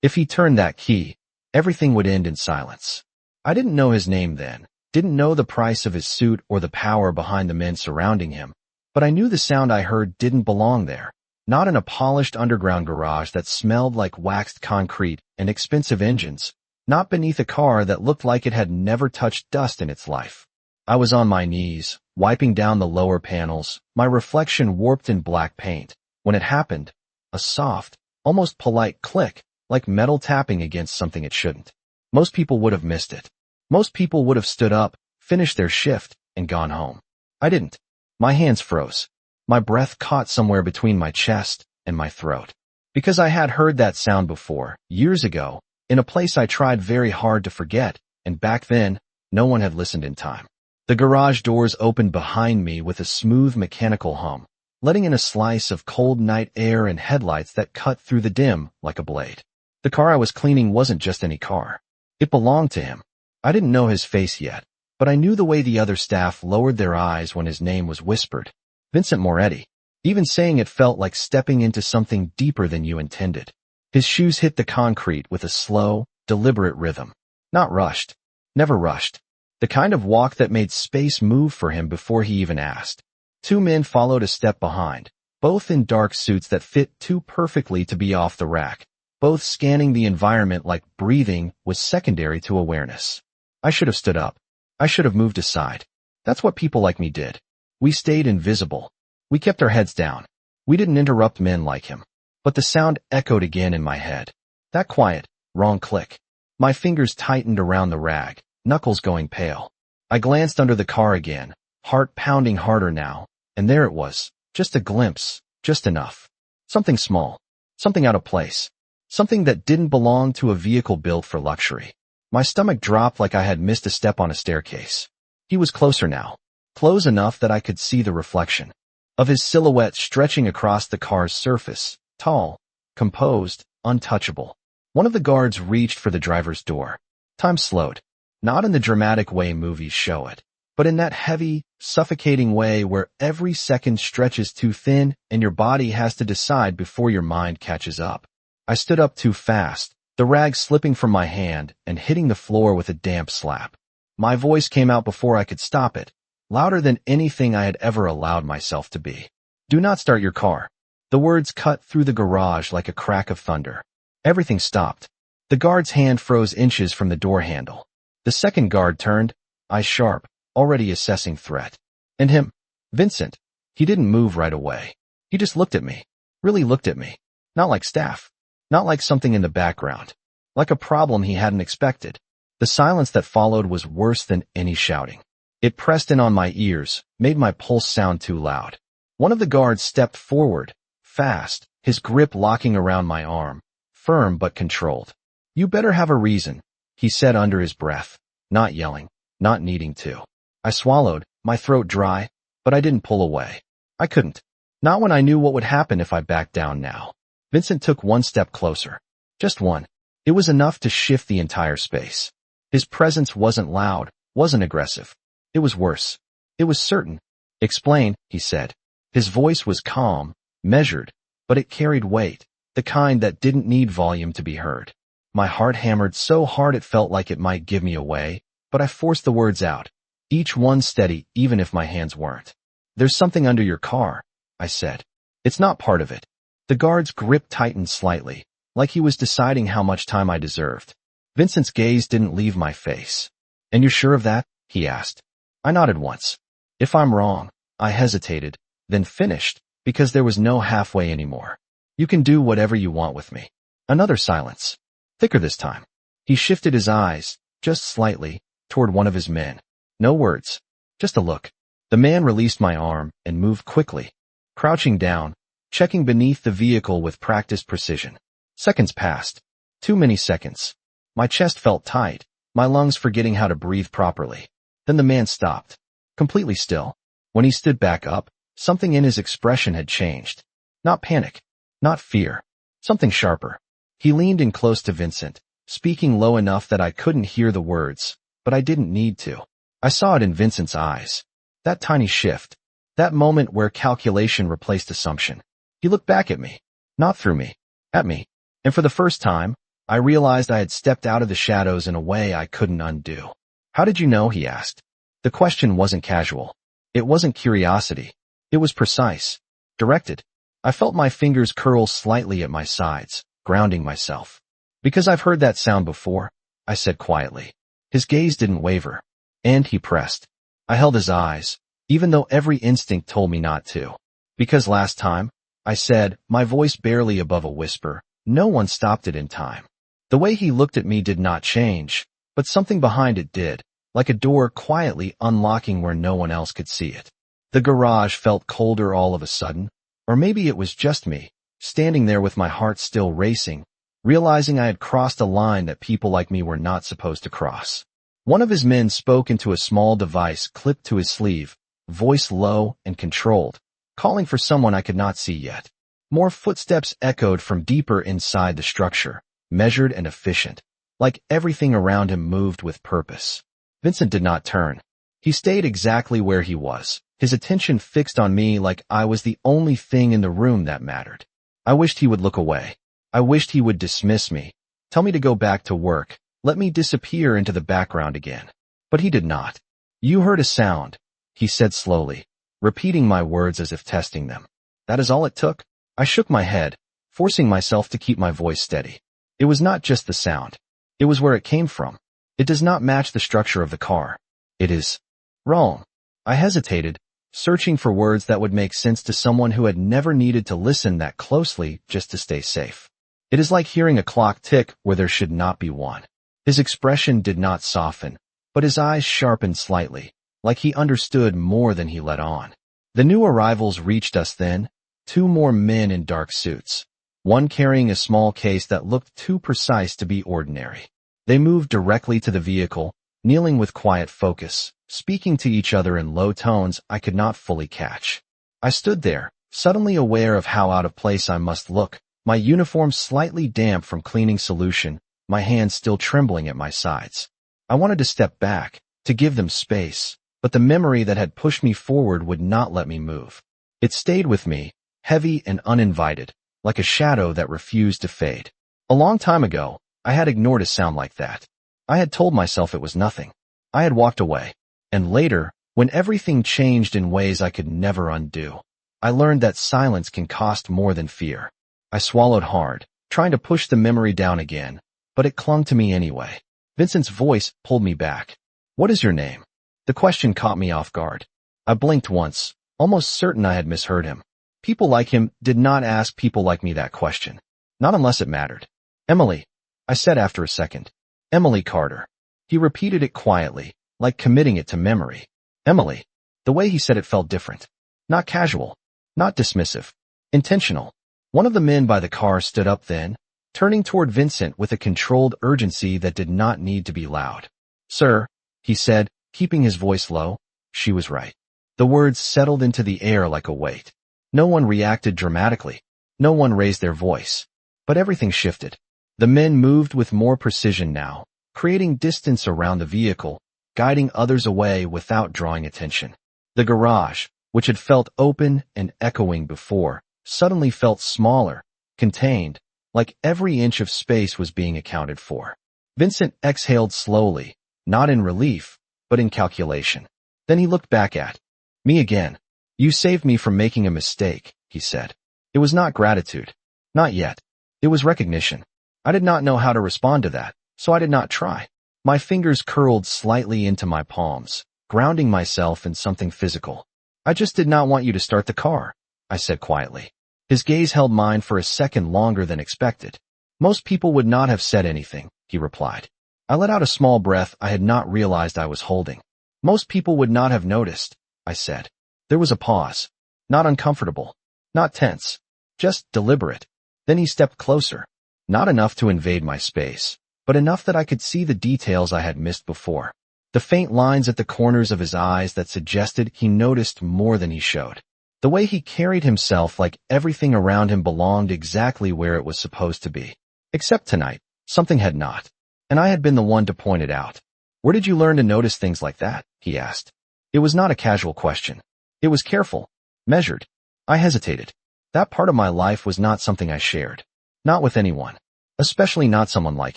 If he turned that key, everything would end in silence. I didn't know his name then, didn't know the price of his suit or the power behind the men surrounding him, but I knew the sound I heard didn't belong there. Not in a polished underground garage that smelled like waxed concrete and expensive engines. Not beneath a car that looked like it had never touched dust in its life. I was on my knees, wiping down the lower panels, my reflection warped in black paint. When it happened, a soft, almost polite click, like metal tapping against something it shouldn't. Most people would have missed it. Most people would have stood up, finished their shift, and gone home. I didn't. My hands froze. My breath caught somewhere between my chest and my throat. Because I had heard that sound before, years ago, in a place I tried very hard to forget, and back then, no one had listened in time. The garage doors opened behind me with a smooth mechanical hum, letting in a slice of cold night air and headlights that cut through the dim like a blade. The car I was cleaning wasn't just any car. It belonged to him. I didn't know his face yet, but I knew the way the other staff lowered their eyes when his name was whispered. Vincent Moretti. Even saying it felt like stepping into something deeper than you intended. His shoes hit the concrete with a slow, deliberate rhythm. Not rushed. Never rushed. The kind of walk that made space move for him before he even asked. Two men followed a step behind, both in dark suits that fit too perfectly to be off the rack. Both scanning the environment like breathing was secondary to awareness. I should have stood up. I should have moved aside. That's what people like me did. We stayed invisible. We kept our heads down. We didn't interrupt men like him. But the sound echoed again in my head. That quiet, wrong click. My fingers tightened around the rag, knuckles going pale. I glanced under the car again, heart pounding harder now, and there it was. Just a glimpse, just enough. Something small. Something out of place. Something that didn't belong to a vehicle built for luxury. My stomach dropped like I had missed a step on a staircase. He was closer now. Close enough that I could see the reflection of his silhouette stretching across the car's surface, tall, composed, untouchable. One of the guards reached for the driver's door. Time slowed. Not in the dramatic way movies show it, but in that heavy, suffocating way where every second stretches too thin and your body has to decide before your mind catches up. I stood up too fast, the rag slipping from my hand and hitting the floor with a damp slap. My voice came out before I could stop it, louder than anything I had ever allowed myself to be. Do not start your car. The words cut through the garage like a crack of thunder. Everything stopped. The guard's hand froze inches from the door handle. The second guard turned, eyes sharp, already assessing threat. And him, Vincent. He didn't move right away. He just looked at me. Really looked at me. Not like staff. Not like something in the background. Like a problem he hadn't expected. The silence that followed was worse than any shouting. It pressed in on my ears, made my pulse sound too loud. One of the guards stepped forward, fast, his grip locking around my arm, firm but controlled. You better have a reason, he said under his breath, not yelling, not needing to. I swallowed, my throat dry, but I didn't pull away. I couldn't. Not when I knew what would happen if I backed down now. Vincent took one step closer. Just one. It was enough to shift the entire space. His presence wasn't loud, wasn't aggressive. It was worse. It was certain. Explain, he said. His voice was calm, measured, but it carried weight, the kind that didn't need volume to be heard. My heart hammered so hard it felt like it might give me away, but I forced the words out, each one steady even if my hands weren't. There's something under your car, I said. It's not part of it. The guard's grip tightened slightly, like he was deciding how much time I deserved. Vincent's gaze didn't leave my face. And you're sure of that? He asked. I nodded once. If I'm wrong, I hesitated, then finished, because there was no halfway anymore. You can do whatever you want with me. Another silence. Thicker this time. He shifted his eyes, just slightly, toward one of his men. No words. Just a look. The man released my arm and moved quickly, crouching down, checking beneath the vehicle with practiced precision. Seconds passed. Too many seconds. My chest felt tight, my lungs forgetting how to breathe properly. Then the man stopped. Completely still. When he stood back up, something in his expression had changed. Not panic. Not fear. Something sharper. He leaned in close to Vincent, speaking low enough that I couldn't hear the words, but I didn't need to. I saw it in Vincent's eyes. That tiny shift. That moment where calculation replaced assumption. He looked back at me. Not through me. At me. And for the first time, I realized I had stepped out of the shadows in a way I couldn't undo. How did you know? He asked. The question wasn't casual. It wasn't curiosity. It was precise. Directed. I felt my fingers curl slightly at my sides, grounding myself. Because I've heard that sound before, I said quietly. His gaze didn't waver. And he pressed. I held his eyes, even though every instinct told me not to. Because last time, I said, my voice barely above a whisper, no one stopped it in time. The way he looked at me did not change, but something behind it did, like a door quietly unlocking where no one else could see it. The garage felt colder all of a sudden, or maybe it was just me, standing there with my heart still racing, realizing I had crossed a line that people like me were not supposed to cross. One of his men spoke into a small device clipped to his sleeve, voice low and controlled, calling for someone I could not see yet. More footsteps echoed from deeper inside the structure, measured and efficient, like everything around him moved with purpose. Vincent did not turn. He stayed exactly where he was, his attention fixed on me like I was the only thing in the room that mattered. I wished he would look away. I wished he would dismiss me, tell me to go back to work, let me disappear into the background again. But he did not. You heard a sound, he said slowly, repeating my words as if testing them. That is all it took? I shook my head, forcing myself to keep my voice steady. It was not just the sound. It was where it came from. It does not match the structure of the car. It is wrong. I hesitated, searching for words that would make sense to someone who had never needed to listen that closely just to stay safe. It is like hearing a clock tick where there should not be one. His expression did not soften, but his eyes sharpened slightly, like he understood more than he let on. The new arrivals reached us then, 2 more men in dark suits, one carrying a small case that looked too precise to be ordinary. They moved directly to the vehicle, kneeling with quiet focus, speaking to each other in low tones I could not fully catch. I stood there, suddenly aware of how out of place I must look, my uniform slightly damp from cleaning solution, my hands still trembling at my sides. I wanted to step back, to give them space, but the memory that had pushed me forward would not let me move. It stayed with me, heavy and uninvited, like a shadow that refused to fade. A long time ago, I had ignored a sound like that. I had told myself it was nothing. I had walked away. And later, when everything changed in ways I could never undo, I learned that silence can cost more than fear. I swallowed hard, trying to push the memory down again, but it clung to me anyway. Vincent's voice pulled me back. What is your name? The question caught me off guard. I blinked once, almost certain I had misheard him. People like him did not ask people like me that question. Not unless it mattered. Emily, I said after a second. Emily Carter. He repeated it quietly, like committing it to memory. Emily. The way he said it felt different. Not casual. Not dismissive. Intentional. One of the men by the car stood up then, turning toward Vincent with a controlled urgency that did not need to be loud. Sir, he said, keeping his voice low. She was right. The words settled into the air like a weight. No one reacted dramatically. No one raised their voice. But everything shifted. The men moved with more precision now, creating distance around the vehicle, guiding others away without drawing attention. The garage, which had felt open and echoing before, suddenly felt smaller, contained, like every inch of space was being accounted for. Vincent exhaled slowly, not in relief, but in calculation. Then he looked back at me again. You saved me from making a mistake, he said. It was not gratitude. Not yet. It was recognition. I did not know how to respond to that, so I did not try. My fingers curled slightly into my palms, grounding myself in something physical. I just did not want you to start the car, I said quietly. His gaze held mine for a second longer than expected. Most people would not have said anything, he replied. I let out a small breath I had not realized I was holding. Most people would not have noticed, I said. There was a pause. Not uncomfortable. Not tense. Just deliberate. Then he stepped closer. Not enough to invade my space, but enough that I could see the details I had missed before. The faint lines at the corners of his eyes that suggested he noticed more than he showed. The way he carried himself like everything around him belonged exactly where it was supposed to be. Except tonight, something had not. And I had been the one to point it out. Where did you learn to notice things like that? He asked. It was not a casual question. It was careful, measured. I hesitated. That part of my life was not something I shared. Not with anyone. especially not someone like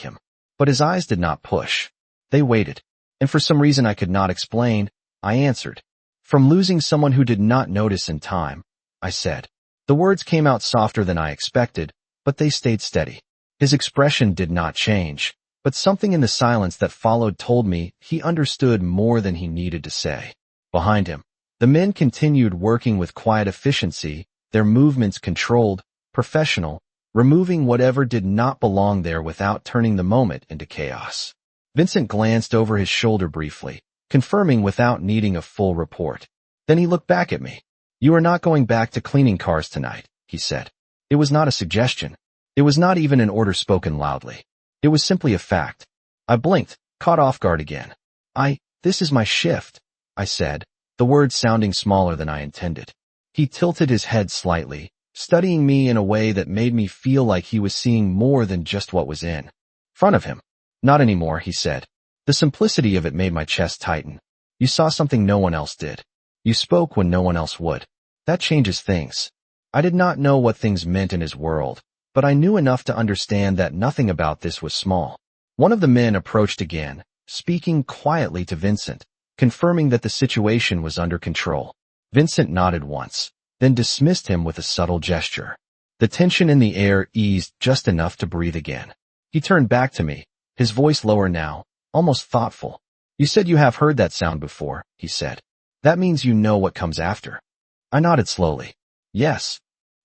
him. But his eyes did not push. They waited. And for some reason I could not explain, I answered. From losing someone who did not notice in time, I said. The words came out softer than I expected, but they stayed steady. His expression did not change, but something in the silence that followed told me he understood more than he needed to say. Behind him, the men continued working with quiet efficiency, their movements controlled, professional, removing whatever did not belong there without turning the moment into chaos. Vincent glanced over his shoulder briefly, confirming without needing a full report. Then he looked back at me. You are not going back to cleaning cars tonight, he said. It was not a suggestion. It was not even an order spoken loudly. It was simply a fact. I blinked, caught off guard again. This is my shift, I said, the words sounding smaller than I intended. He tilted his head slightly, studying me in a way that made me feel like he was seeing more than just what was in front of him. Not anymore, he said. The simplicity of it made my chest tighten. You saw something no one else did. You spoke when no one else would. That changes things. I did not know what things meant in his world, but I knew enough to understand that nothing about this was small. One of the men approached again, speaking quietly to Vincent, confirming that the situation was under control. Vincent nodded once, then dismissed him with a subtle gesture. The tension in the air eased just enough to breathe again. He turned back to me, his voice lower now, almost thoughtful. You said you have heard that sound before, he said. That means you know what comes after. I nodded slowly. Yes.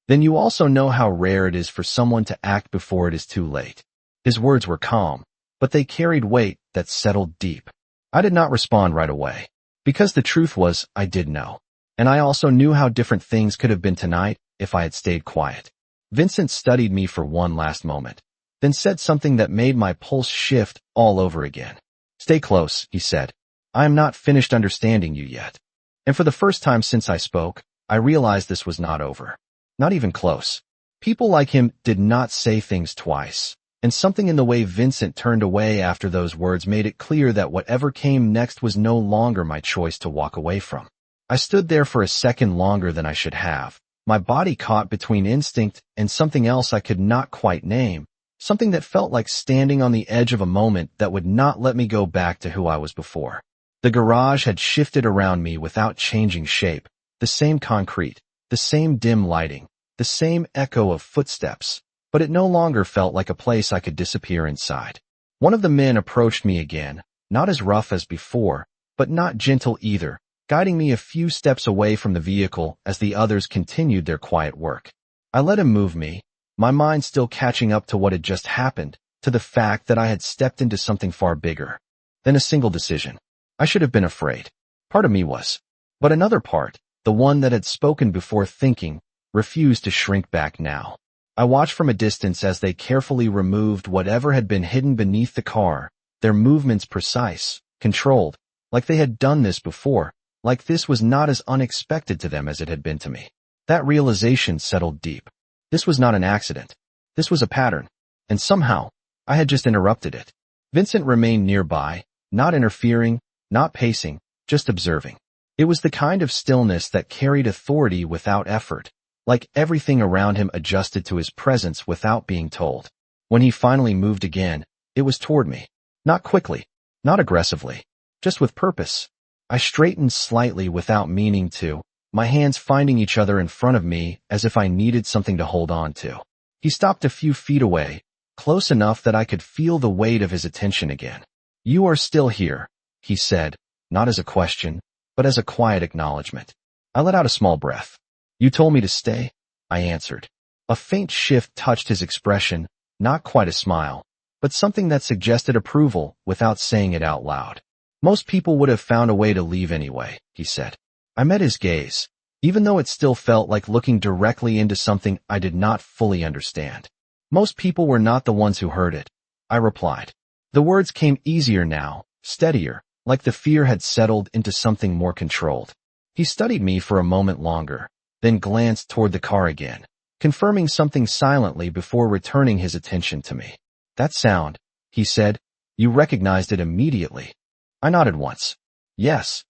Then you also know how rare it is for someone to act before it is too late. His words were calm, but they carried weight that settled deep. I did not respond right away, because the truth was I did know. And I also knew how different things could have been tonight if I had stayed quiet. Vincent studied me for one last moment, then said something that made my pulse shift all over again. Stay close, he said. I am not finished understanding you yet. And for the first time since I spoke, I realized this was not over. Not even close. People like him did not say things twice, and something in the way Vincent turned away after those words made it clear that whatever came next was no longer my choice to walk away from. I stood there for a second longer than I should have, my body caught between instinct and something else I could not quite name, something that felt like standing on the edge of a moment that would not let me go back to who I was before. The garage had shifted around me without changing shape, the same concrete, the same dim lighting, the same echo of footsteps, but it no longer felt like a place I could disappear inside. One of the men approached me again, not as rough as before, but not gentle either, guiding me a few steps away from the vehicle as the others continued their quiet work. I let him move me, my mind still catching up to what had just happened, to the fact that I had stepped into something far bigger than a single decision. I should have been afraid. Part of me was. But another part, the one that had spoken before thinking, refused to shrink back now. I watched from a distance as they carefully removed whatever had been hidden beneath the car, their movements precise, controlled, like they had done this before, like this was not as unexpected to them as it had been to me. That realization settled deep. This was not an accident. This was a pattern. And somehow, I had just interrupted it. Vincent remained nearby, not interfering, not pacing, just observing. It was the kind of stillness that carried authority without effort, like everything around him adjusted to his presence without being told. When he finally moved again, it was toward me. Not quickly, not aggressively, just with purpose. I straightened slightly without meaning to, my hands finding each other in front of me as if I needed something to hold on to. He stopped a few feet away, close enough that I could feel the weight of his attention again. You are still here, he said, not as a question, but as a quiet acknowledgement. I let out a small breath. You told me to stay, I answered. A faint shift touched his expression, not quite a smile, but something that suggested approval without saying it out loud. Most people would have found a way to leave anyway, he said. I met his gaze, even though it still felt like looking directly into something I did not fully understand. Most people were not the ones who heard it, I replied. The words came easier now, steadier, like the fear had settled into something more controlled. He studied me for a moment longer, then glanced toward the car again, confirming something silently before returning his attention to me. That sound, he said, you recognized it immediately. I nodded once. Yes.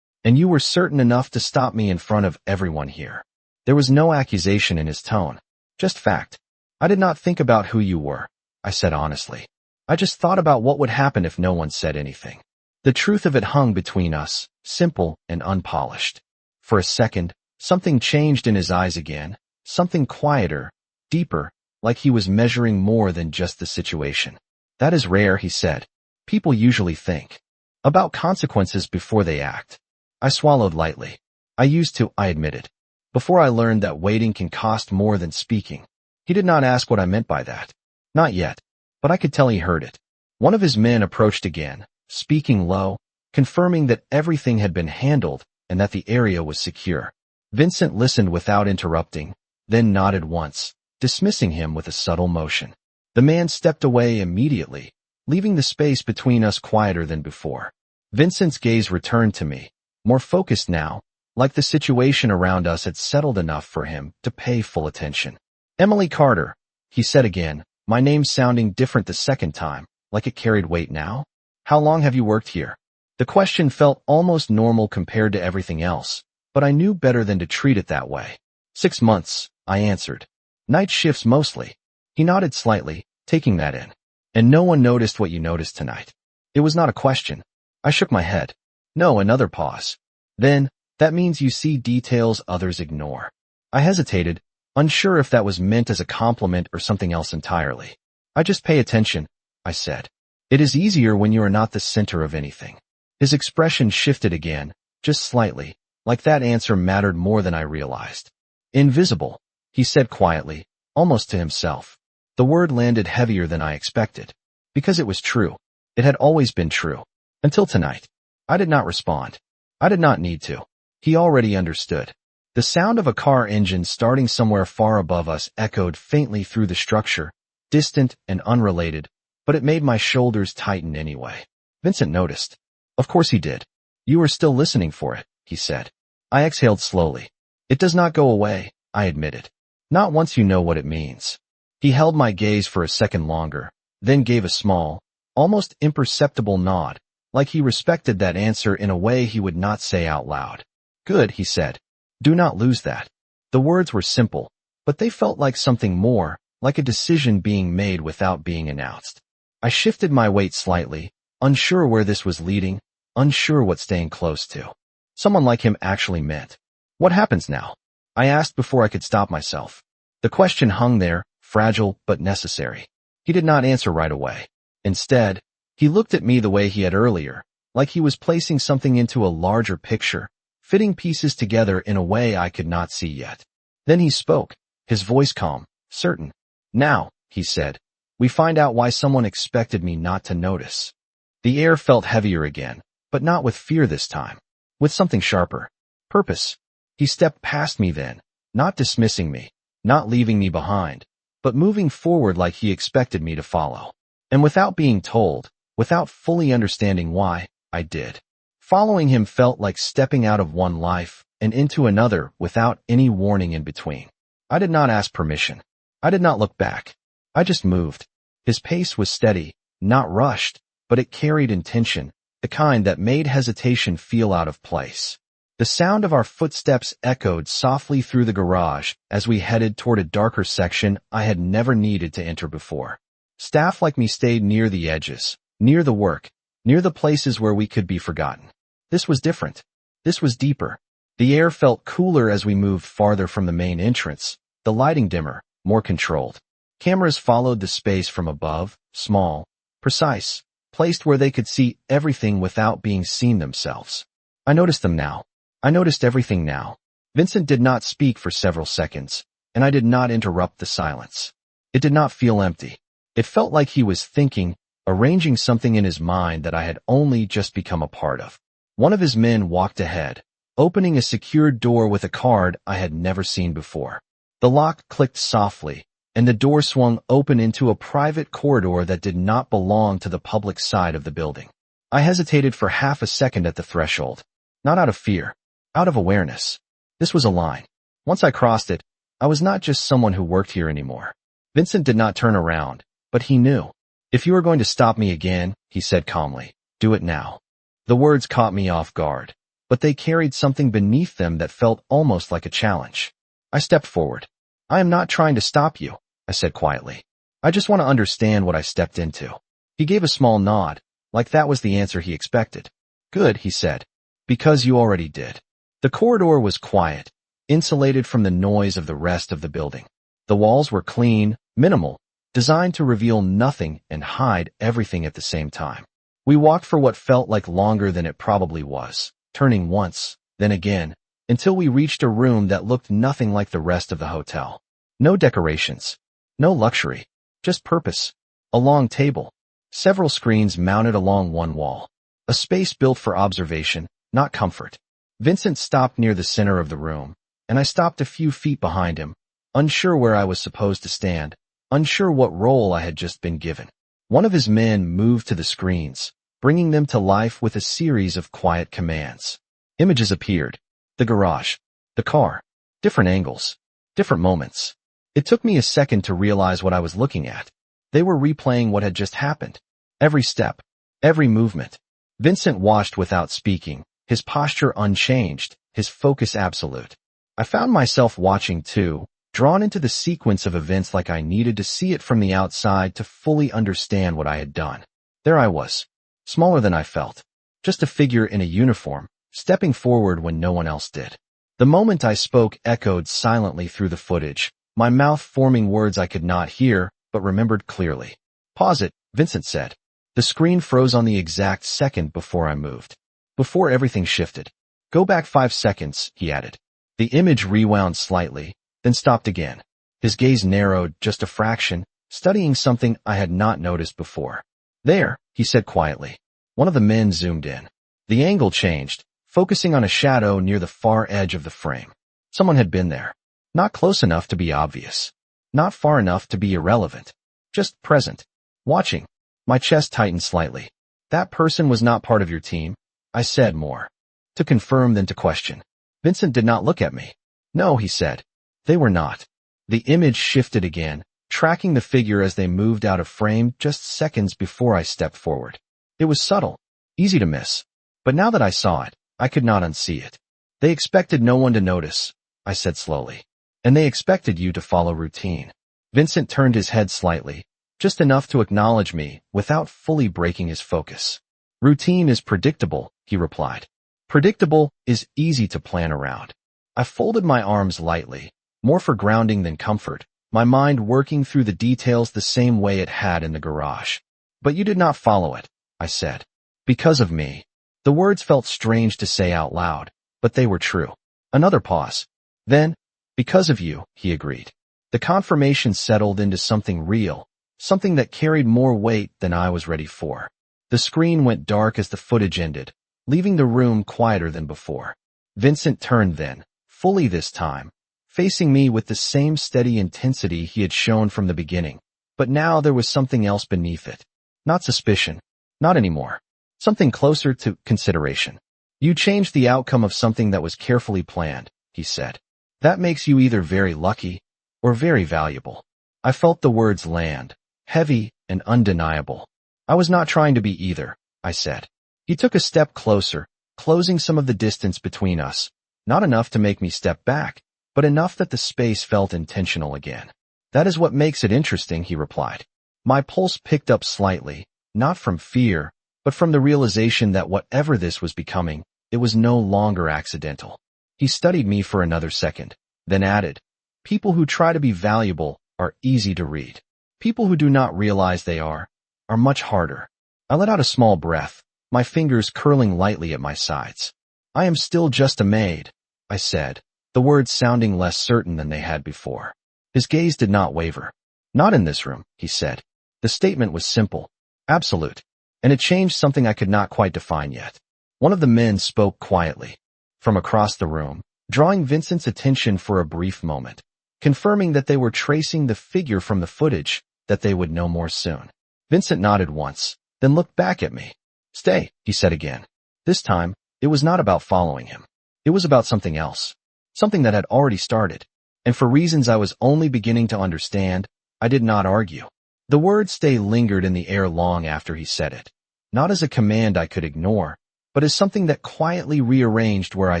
And you were certain enough to stop me in front of everyone here. There was no accusation in his tone, just fact. I did not think about who you were. I said honestly. I just thought about what would happen if no one said anything. The truth of it hung between us, simple and unpolished. For a second, something changed in his eyes again, something quieter, deeper, like he was measuring more than just the situation. That is rare, he said. People usually think about consequences before they act. I swallowed lightly. I used to, I admitted, before I learned that waiting can cost more than speaking. He did not ask what I meant by that. Not yet, but I could tell he heard it. One of his men approached again, speaking low, confirming that everything had been handled and that the area was secure. Vincent listened without interrupting, then nodded once, dismissing him with a subtle motion. The man stepped away immediately, leaving the space between us quieter than before. Vincent's gaze returned to me, more focused now, like the situation around us had settled enough for him to pay full attention. Emily Carter, he said again, my name sounding different the second time, like it carried weight now. How long have you worked here? The question felt almost normal compared to everything else, but I knew better than to treat it that way. 6 months, I answered. Night shifts mostly. He nodded slightly, taking that in. And no one noticed what you noticed tonight. It was not a question. I shook my head. No, another pause. Then, that means you see details others ignore. I hesitated, unsure if that was meant as a compliment or something else entirely. I just pay attention, I said. It is easier when you are not the center of anything. His expression shifted again, just slightly, like that answer mattered more than I realized. Invisible, he said quietly, almost to himself. The word landed heavier than I expected. Because it was true. It had always been true. Until tonight. I did not respond. I did not need to. He already understood. The sound of a car engine starting somewhere far above us echoed faintly through the structure, distant and unrelated, but it made my shoulders tighten anyway. Vincent noticed. Of course he did. You are still listening for it, he said. I exhaled slowly. It does not go away, I admitted. Not once you know what it means. He held my gaze for a second longer, then gave a small, almost imperceptible nod, like he respected that answer in a way he would not say out loud. Good, he said. Do not lose that. The words were simple, but they felt like something more, like a decision being made without being announced. I shifted my weight slightly, unsure where this was leading, unsure what staying close to. Someone like him actually meant. What happens now? I asked before I could stop myself. The question hung there, fragile but necessary. He did not answer right away. Instead, he looked at me the way he had earlier, like he was placing something into a larger picture, fitting pieces together in a way I could not see yet. Then he spoke, his voice calm, certain. Now, he said, we find out why someone expected me not to notice. The air felt heavier again, but not with fear this time. With something sharper. Purpose. He stepped past me then, not dismissing me, not leaving me behind, but moving forward like he expected me to follow. And without being told, without fully understanding why, I did. Following him felt like stepping out of one life and into another without any warning in between. I did not ask permission. I did not look back. I just moved. His pace was steady, not rushed, but it carried intention, the kind that made hesitation feel out of place. The sound of our footsteps echoed softly through the garage as we headed toward a darker section I had never needed to enter before. Staff like me stayed near the edges, near the work, near the places where we could be forgotten. This was different. This was deeper. The air felt cooler as we moved farther from the main entrance, the lighting dimmer, more controlled. Cameras followed the space from above, small, precise, placed where they could see everything without being seen themselves. I noticed them now. I noticed everything now. Vincent did not speak for several seconds, and I did not interrupt the silence. It did not feel empty. It felt like he was thinking, arranging something in his mind that I had only just become a part of. One of his men walked ahead, opening a secured door with a card I had never seen before. The lock clicked softly, and the door swung open into a private corridor that did not belong to the public side of the building. I hesitated for half a second at the threshold. Not out of fear. Out of awareness. This was a line. Once I crossed it, I was not just someone who worked here anymore. Vincent did not turn around, but he knew. If you are going to stop me again, he said calmly, do it now. The words caught me off guard, but they carried something beneath them that felt almost like a challenge. I stepped forward. I am not trying to stop you, I said quietly. I just want to understand what I stepped into. He gave a small nod, like that was the answer he expected. Good, he said. Because you already did. The corridor was quiet, insulated from the noise of the rest of the building. The walls were clean, minimal, designed to reveal nothing and hide everything at the same time. We walked for what felt like longer than it probably was, turning once, then again, until we reached a room that looked nothing like the rest of the hotel. No decorations. No luxury. Just purpose. A long table. Several screens mounted along one wall. A space built for observation, not comfort. Vincent stopped near the center of the room, and I stopped a few feet behind him, unsure where I was supposed to stand, unsure what role I had just been given. One of his men moved to the screens, bringing them to life with a series of quiet commands. Images appeared. The garage. The car. Different angles. Different moments. It took me a second to realize what I was looking at. They were replaying what had just happened. Every step. Every movement. Vincent watched without speaking, his posture unchanged, his focus absolute. I found myself watching too, drawn into the sequence of events like I needed to see it from the outside to fully understand what I had done. There I was, smaller than I felt, just a figure in a uniform, stepping forward when no one else did. The moment I spoke echoed silently through the footage, my mouth forming words I could not hear, but remembered clearly. Pause it, Vincent said. The screen froze on the exact second before I moved. Before everything shifted. Go back 5 seconds, he added. The image rewound slightly, then stopped again. His gaze narrowed just a fraction, studying something I had not noticed before. There, he said quietly. One of the men zoomed in. The angle changed, focusing on a shadow near the far edge of the frame. Someone had been there. Not close enough to be obvious. Not far enough to be irrelevant. Just present. Watching. My chest tightened slightly. That person was not part of your team, I said more. To confirm than to question. Vincent did not look at me. No, he said. They were not. The image shifted again, tracking the figure as they moved out of frame just seconds before I stepped forward. It was subtle, easy to miss. But now that I saw it, I could not unsee it. They expected no one to notice, I said slowly. And they expected you to follow routine. Vincent turned his head slightly, just enough to acknowledge me without fully breaking his focus. Routine is predictable, he replied. Predictable is easy to plan around. I folded my arms lightly, more for grounding than comfort, my mind working through the details the same way it had in the garage. But you did not follow it, I said. Because of me. The words felt strange to say out loud, but they were true. Another pause. Then, because of you, he agreed. The confirmation settled into something real, something that carried more weight than I was ready for. The screen went dark as the footage ended, leaving the room quieter than before. Vincent turned then, fully this time, facing me with the same steady intensity he had shown from the beginning. But now there was something else beneath it. Not suspicion. Not anymore. Something closer to consideration. You changed the outcome of something that was carefully planned, he said. That makes you either very lucky or very valuable. I felt the words land, heavy and undeniable. I was not trying to be either, I said. He took a step closer, closing some of the distance between us, not enough to make me step back, but enough that the space felt intentional again. That is what makes it interesting, he replied. My pulse picked up slightly, not from fear, but from the realization that whatever this was becoming, it was no longer accidental. He studied me for another second, then added, people who try to be valuable are easy to read. People who do not realize they are much harder. I let out a small breath, my fingers curling lightly at my sides. I am still just a maid, I said, the words sounding less certain than they had before. His gaze did not waver. Not in this room, he said. The statement was simple, absolute, and it changed something I could not quite define yet. One of the men spoke quietly, from across the room, drawing Vincent's attention for a brief moment, confirming that they were tracing the figure from the footage, that they would know more soon. Vincent nodded once, then looked back at me. Stay, he said again. This time, it was not about following him. It was about something else, something that had already started, and for reasons I was only beginning to understand, I did not argue. The word stay lingered in the air long after he said it, not as a command I could ignore, but as something that quietly rearranged where I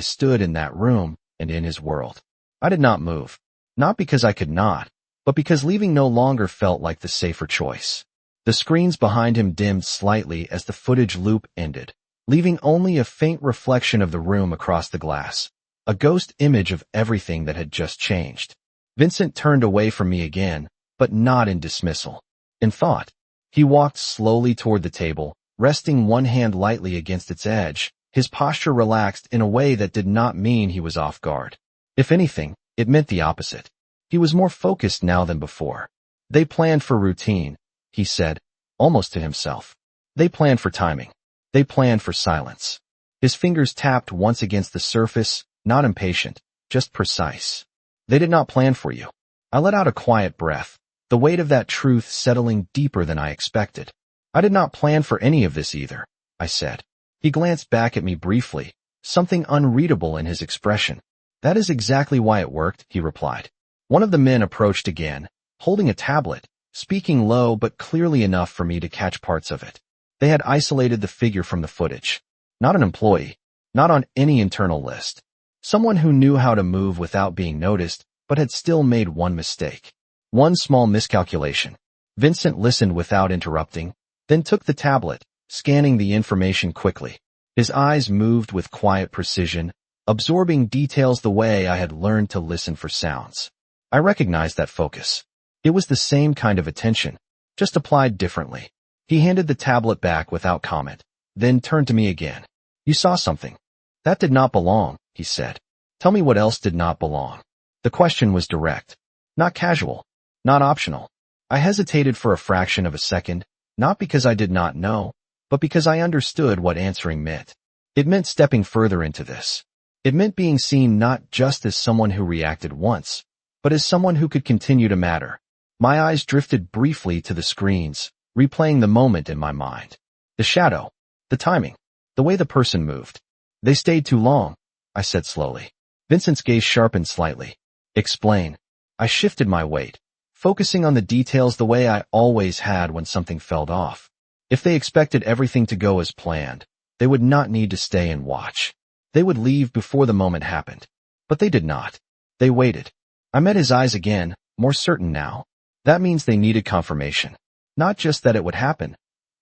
stood in that room and in his world. I did not move, not because I could not, but because leaving no longer felt like the safer choice. The screens behind him dimmed slightly as the footage loop ended, leaving only a faint reflection of the room across the glass, a ghost image of everything that had just changed. Vincent turned away from me again, but not in dismissal. In thought, he walked slowly toward the table, resting one hand lightly against its edge, his posture relaxed in a way that did not mean he was off guard. If anything, it meant the opposite. He was more focused now than before. They planned for routine, he said, almost to himself. They planned for timing. They planned for silence. His fingers tapped once against the surface, not impatient, just precise. They did not plan for you. I let out a quiet breath, the weight of that truth settling deeper than I expected. I did not plan for any of this either, I said. He glanced back at me briefly, something unreadable in his expression. That is exactly why it worked, he replied. One of the men approached again, holding a tablet, speaking low but clearly enough for me to catch parts of it. They had isolated the figure from the footage. Not an employee, not on any internal list. Someone who knew how to move without being noticed, but had still made one mistake. One small miscalculation. Vincent listened without interrupting, then took the tablet, scanning the information quickly. His eyes moved with quiet precision, absorbing details the way I had learned to listen for sounds. I recognized that focus. It was the same kind of attention, just applied differently. He handed the tablet back without comment, then turned to me again. You saw something. That did not belong, he said. Tell me what else did not belong. The question was direct, not casual, not optional. I hesitated for a fraction of a second, not because I did not know, but because I understood what answering meant. It meant stepping further into this. It meant being seen not just as someone who reacted once, but as someone who could continue to matter. My eyes drifted briefly to the screens, replaying the moment in my mind. The shadow, the timing, the way the person moved. They stayed too long, I said slowly. Vincent's gaze sharpened slightly. Explain. I shifted my weight, focusing on the details the way I always had when something fell off. If they expected everything to go as planned, they would not need to stay and watch. They would leave before the moment happened. But they did not. They waited. I met his eyes again, more certain now. That means they needed confirmation. Not just that it would happen,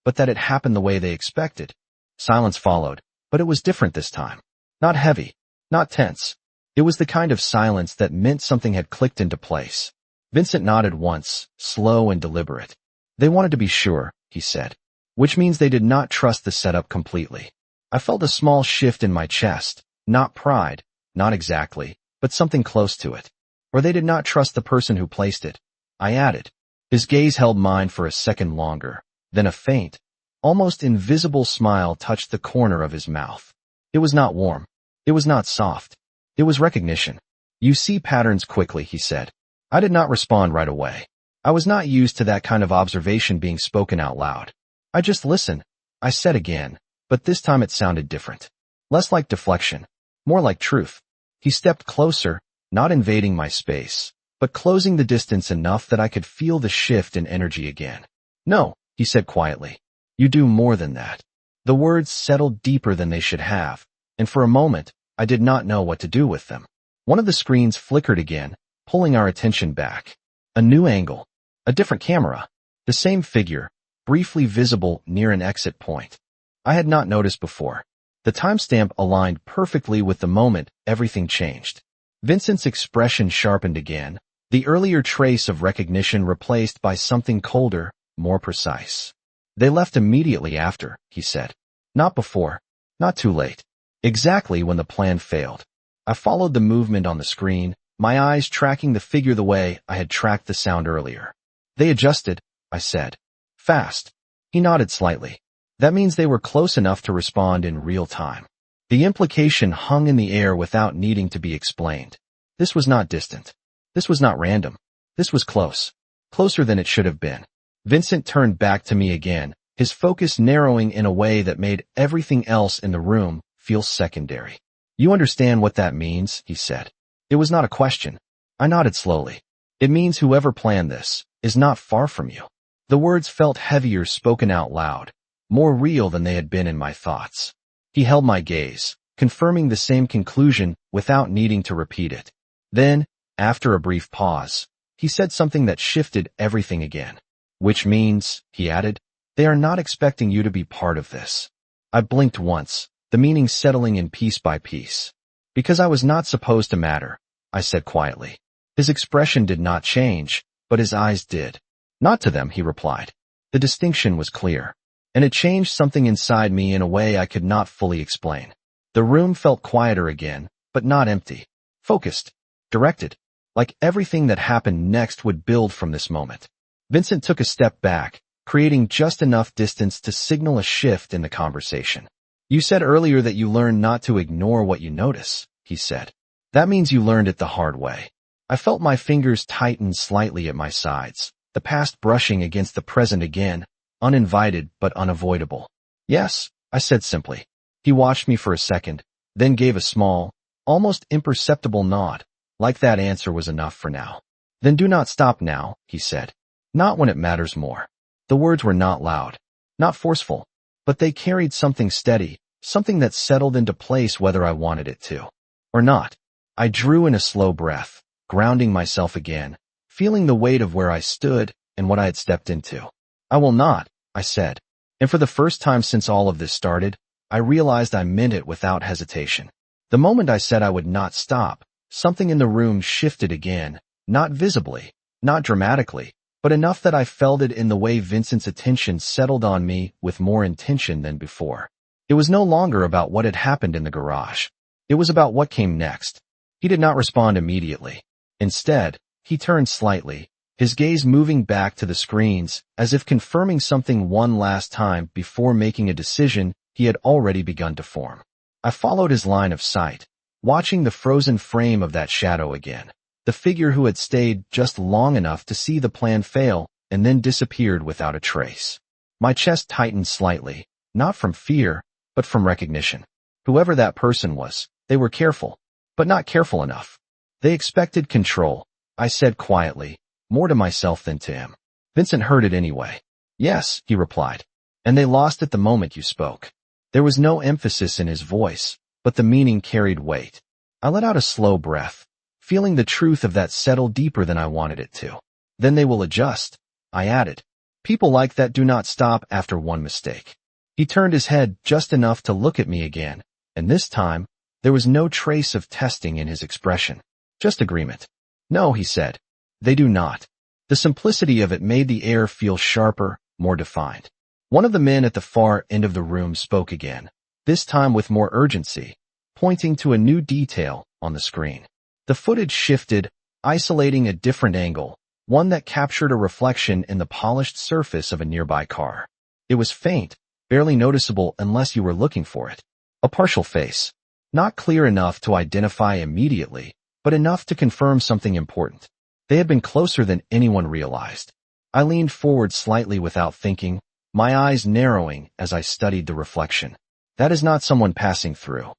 but that it happened the way they expected. Silence followed, but it was different this time. Not heavy, not tense. It was the kind of silence that meant something had clicked into place. Vincent nodded once, slow and deliberate. They wanted to be sure, he said, which means they did not trust the setup completely. I felt a small shift in my chest, not pride, not exactly, but something close to it. Or they did not trust the person who placed it. I added. His gaze held mine for a second longer, then a faint, almost invisible smile touched the corner of his mouth. It was not warm. It was not soft. It was recognition. You see patterns quickly, he said. I did not respond right away. I was not used to that kind of observation being spoken out loud. I just listened. I said again, but this time it sounded different. Less like deflection, more like truth. He stepped closer, not invading my space, but closing the distance enough that I could feel the shift in energy again. No, he said quietly. You do more than that. The words settled deeper than they should have, and for a moment, I did not know what to do with them. One of the screens flickered again, pulling our attention back. A new angle. A different camera. The same figure, briefly visible near an exit point. I had not noticed before. The timestamp aligned perfectly with the moment everything changed. Vincent's expression sharpened again, the earlier trace of recognition replaced by something colder, more precise. They left immediately after, he said. Not before. Not too late. Exactly when the plan failed. I followed the movement on the screen, my eyes tracking the figure the way I had tracked the sound earlier. They adjusted, I said. Fast. He nodded slightly. That means they were close enough to respond in real time. The implication hung in the air without needing to be explained. This was not distant. This was not random. This was close. Closer than it should have been. Vincent turned back to me again, his focus narrowing in a way that made everything else in the room feel secondary. You understand what that means, he said. It was not a question. I nodded slowly. It means whoever planned this is not far from you. The words felt heavier spoken out loud, more real than they had been in my thoughts. He held my gaze, confirming the same conclusion without needing to repeat it. Then, after a brief pause, he said something that shifted everything again. Which means, he added, they are not expecting you to be part of this. I blinked once, the meaning settling in piece by piece. Because I was not supposed to matter, I said quietly. His expression did not change, but his eyes did. Not to them, he replied. The distinction was clear, and it changed something inside me in a way I could not fully explain. The room felt quieter again, but not empty. Focused. Directed. Like everything that happened next would build from this moment. Vincent took a step back, creating just enough distance to signal a shift in the conversation. You said earlier that you learned not to ignore what you notice, he said. That means you learned it the hard way. I felt my fingers tighten slightly at my sides, the past brushing against the present again, uninvited but unavoidable. Yes, I said simply. He watched me for a second, then gave a small, almost imperceptible nod, like that answer was enough for now. Then do not stop now, he said. Not when it matters more. The words were not loud, not forceful, but they carried something steady, something that settled into place whether I wanted it to or not. I drew in a slow breath, grounding myself again, feeling the weight of where I stood and what I had stepped into. I will not, I said. And for the first time since all of this started, I realized I meant it without hesitation. The moment I said I would not stop, something in the room shifted again, not visibly, not dramatically, but enough that I felt it in the way Vincent's attention settled on me with more intention than before. It was no longer about what had happened in the garage. It was about what came next. He did not respond immediately. Instead, he turned slightly, his gaze moving back to the screens as if confirming something one last time before making a decision he had already begun to form. I followed his line of sight, watching the frozen frame of that shadow again, the figure who had stayed just long enough to see the plan fail and then disappeared without a trace. My chest tightened slightly, not from fear, but from recognition. Whoever that person was, they were careful, but not careful enough. They expected control, I said quietly, more to myself than to him. Vincent heard it anyway. Yes, he replied. And they lost it the moment you spoke. There was no emphasis in his voice, but the meaning carried weight. I let out a slow breath, feeling the truth of that settle deeper than I wanted it to. Then they will adjust, I added. People like that do not stop after one mistake. He turned his head just enough to look at me again, and this time, there was no trace of testing in his expression. Just agreement. No, he said. They do not. The simplicity of it made the air feel sharper, more defined. One of the men at the far end of the room spoke again, this time with more urgency, pointing to a new detail on the screen. The footage shifted, isolating a different angle, one that captured a reflection in the polished surface of a nearby car. It was faint, barely noticeable unless you were looking for it. A partial face. Not clear enough to identify immediately, but enough to confirm something important. They had been closer than anyone realized. I leaned forward slightly without thinking, my eyes narrowing as I studied the reflection. That is not someone passing through,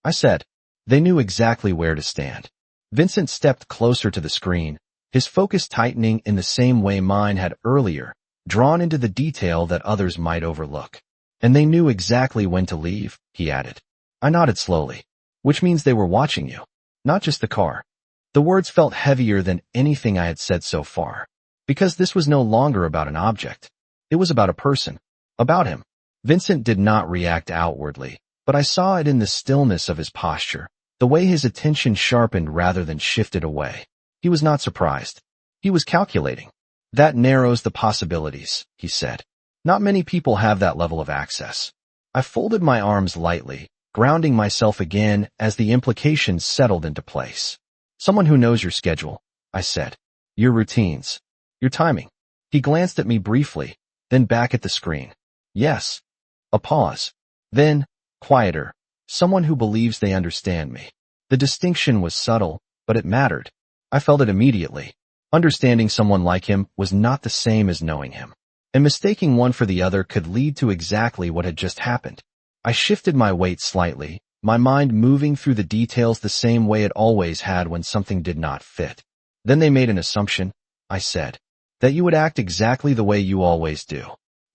I said. They knew exactly where to stand. Vincent stepped closer to the screen, his focus tightening in the same way mine had earlier, drawn into the detail that others might overlook. And they knew exactly when to leave, he added. I nodded slowly. Which means they were watching you, not just the car. The words felt heavier than anything I had said so far, because this was no longer about an object. It was about a person. About him. Vincent did not react outwardly, but I saw it in the stillness of his posture, the way his attention sharpened rather than shifted away. He was not surprised. He was calculating. That narrows the possibilities, he said. Not many people have that level of access. I folded my arms lightly, grounding myself again as the implications settled into place. Someone who knows your schedule, I said. Your routines. Your timing. He glanced at me briefly, then back at the screen. Yes. A pause. Then, quieter. Someone who believes they understand me. The distinction was subtle, but it mattered. I felt it immediately. Understanding someone like him was not the same as knowing him. And mistaking one for the other could lead to exactly what had just happened. I shifted my weight slightly, my mind moving through the details the same way it always had when something did not fit. Then they made an assumption, I said, that you would act exactly the way you always do.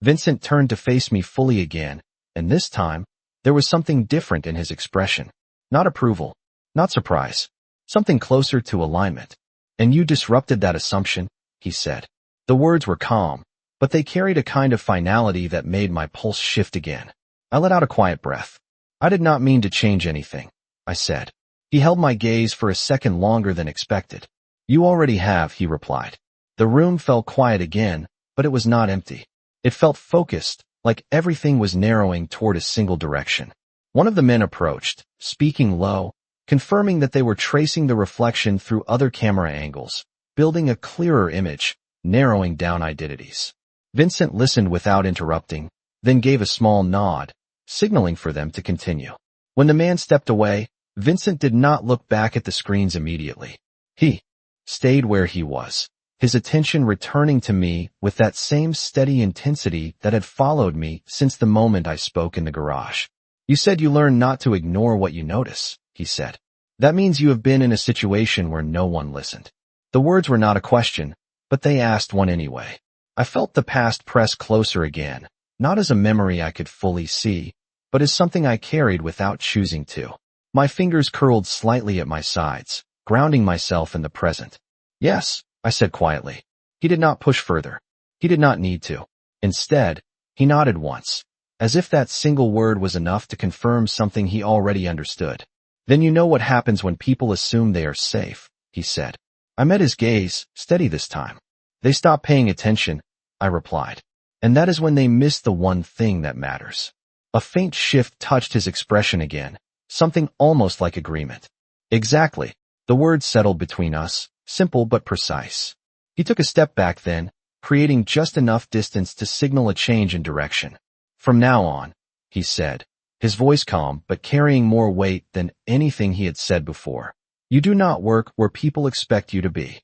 Vincent turned to face me fully again, and this time, there was something different in his expression. Not approval, not surprise, something closer to alignment. And you disrupted that assumption, he said. The words were calm, but they carried a kind of finality that made my pulse shift again. I let out a quiet breath. I did not mean to change anything, I said. He held my gaze for a second longer than expected. You already have, he replied. The room fell quiet again, but it was not empty. It felt focused, like everything was narrowing toward a single direction. One of the men approached, speaking low, confirming that they were tracing the reflection through other camera angles, building a clearer image, narrowing down identities. Vincent listened without interrupting, then gave a small nod, signaling for them to continue. When the man stepped away, Vincent did not look back at the screens immediately. He stayed where he was, his attention returning to me with that same steady intensity that had followed me since the moment I spoke in the garage. You said you learned not to ignore what you notice, he said. That means you have been in a situation where no one listened. The words were not a question, but they asked one anyway. I felt the past press closer again, not as a memory I could fully see, but as something I carried without choosing to. My fingers curled slightly at my sides, grounding myself in the present. Yes, I said quietly. He did not push further. He did not need to. Instead, he nodded once, as if that single word was enough to confirm something he already understood. Then you know what happens when people assume they are safe, he said. I met his gaze, steady this time. They stop paying attention, I replied. And that is when they miss the one thing that matters. A faint shift touched his expression again, something almost like agreement. Exactly. The words settled between us, simple but precise. He took a step back then, creating just enough distance to signal a change in direction. From now on, he said, his voice calm but carrying more weight than anything he had said before. You do not work where people expect you to be.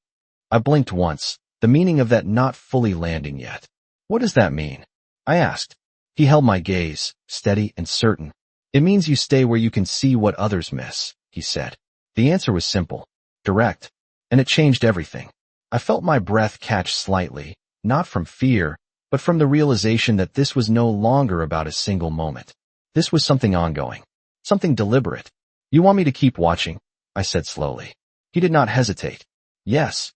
I blinked once, the meaning of that not fully landing yet. What does that mean? I asked. He held my gaze, steady and certain. It means you stay where you can see what others miss, he said. The answer was simple, direct, and it changed everything. I felt my breath catch slightly, not from fear, but from the realization that this was no longer about a single moment. This was something ongoing, something deliberate. You want me to keep watching? I said slowly. He did not hesitate. Yes.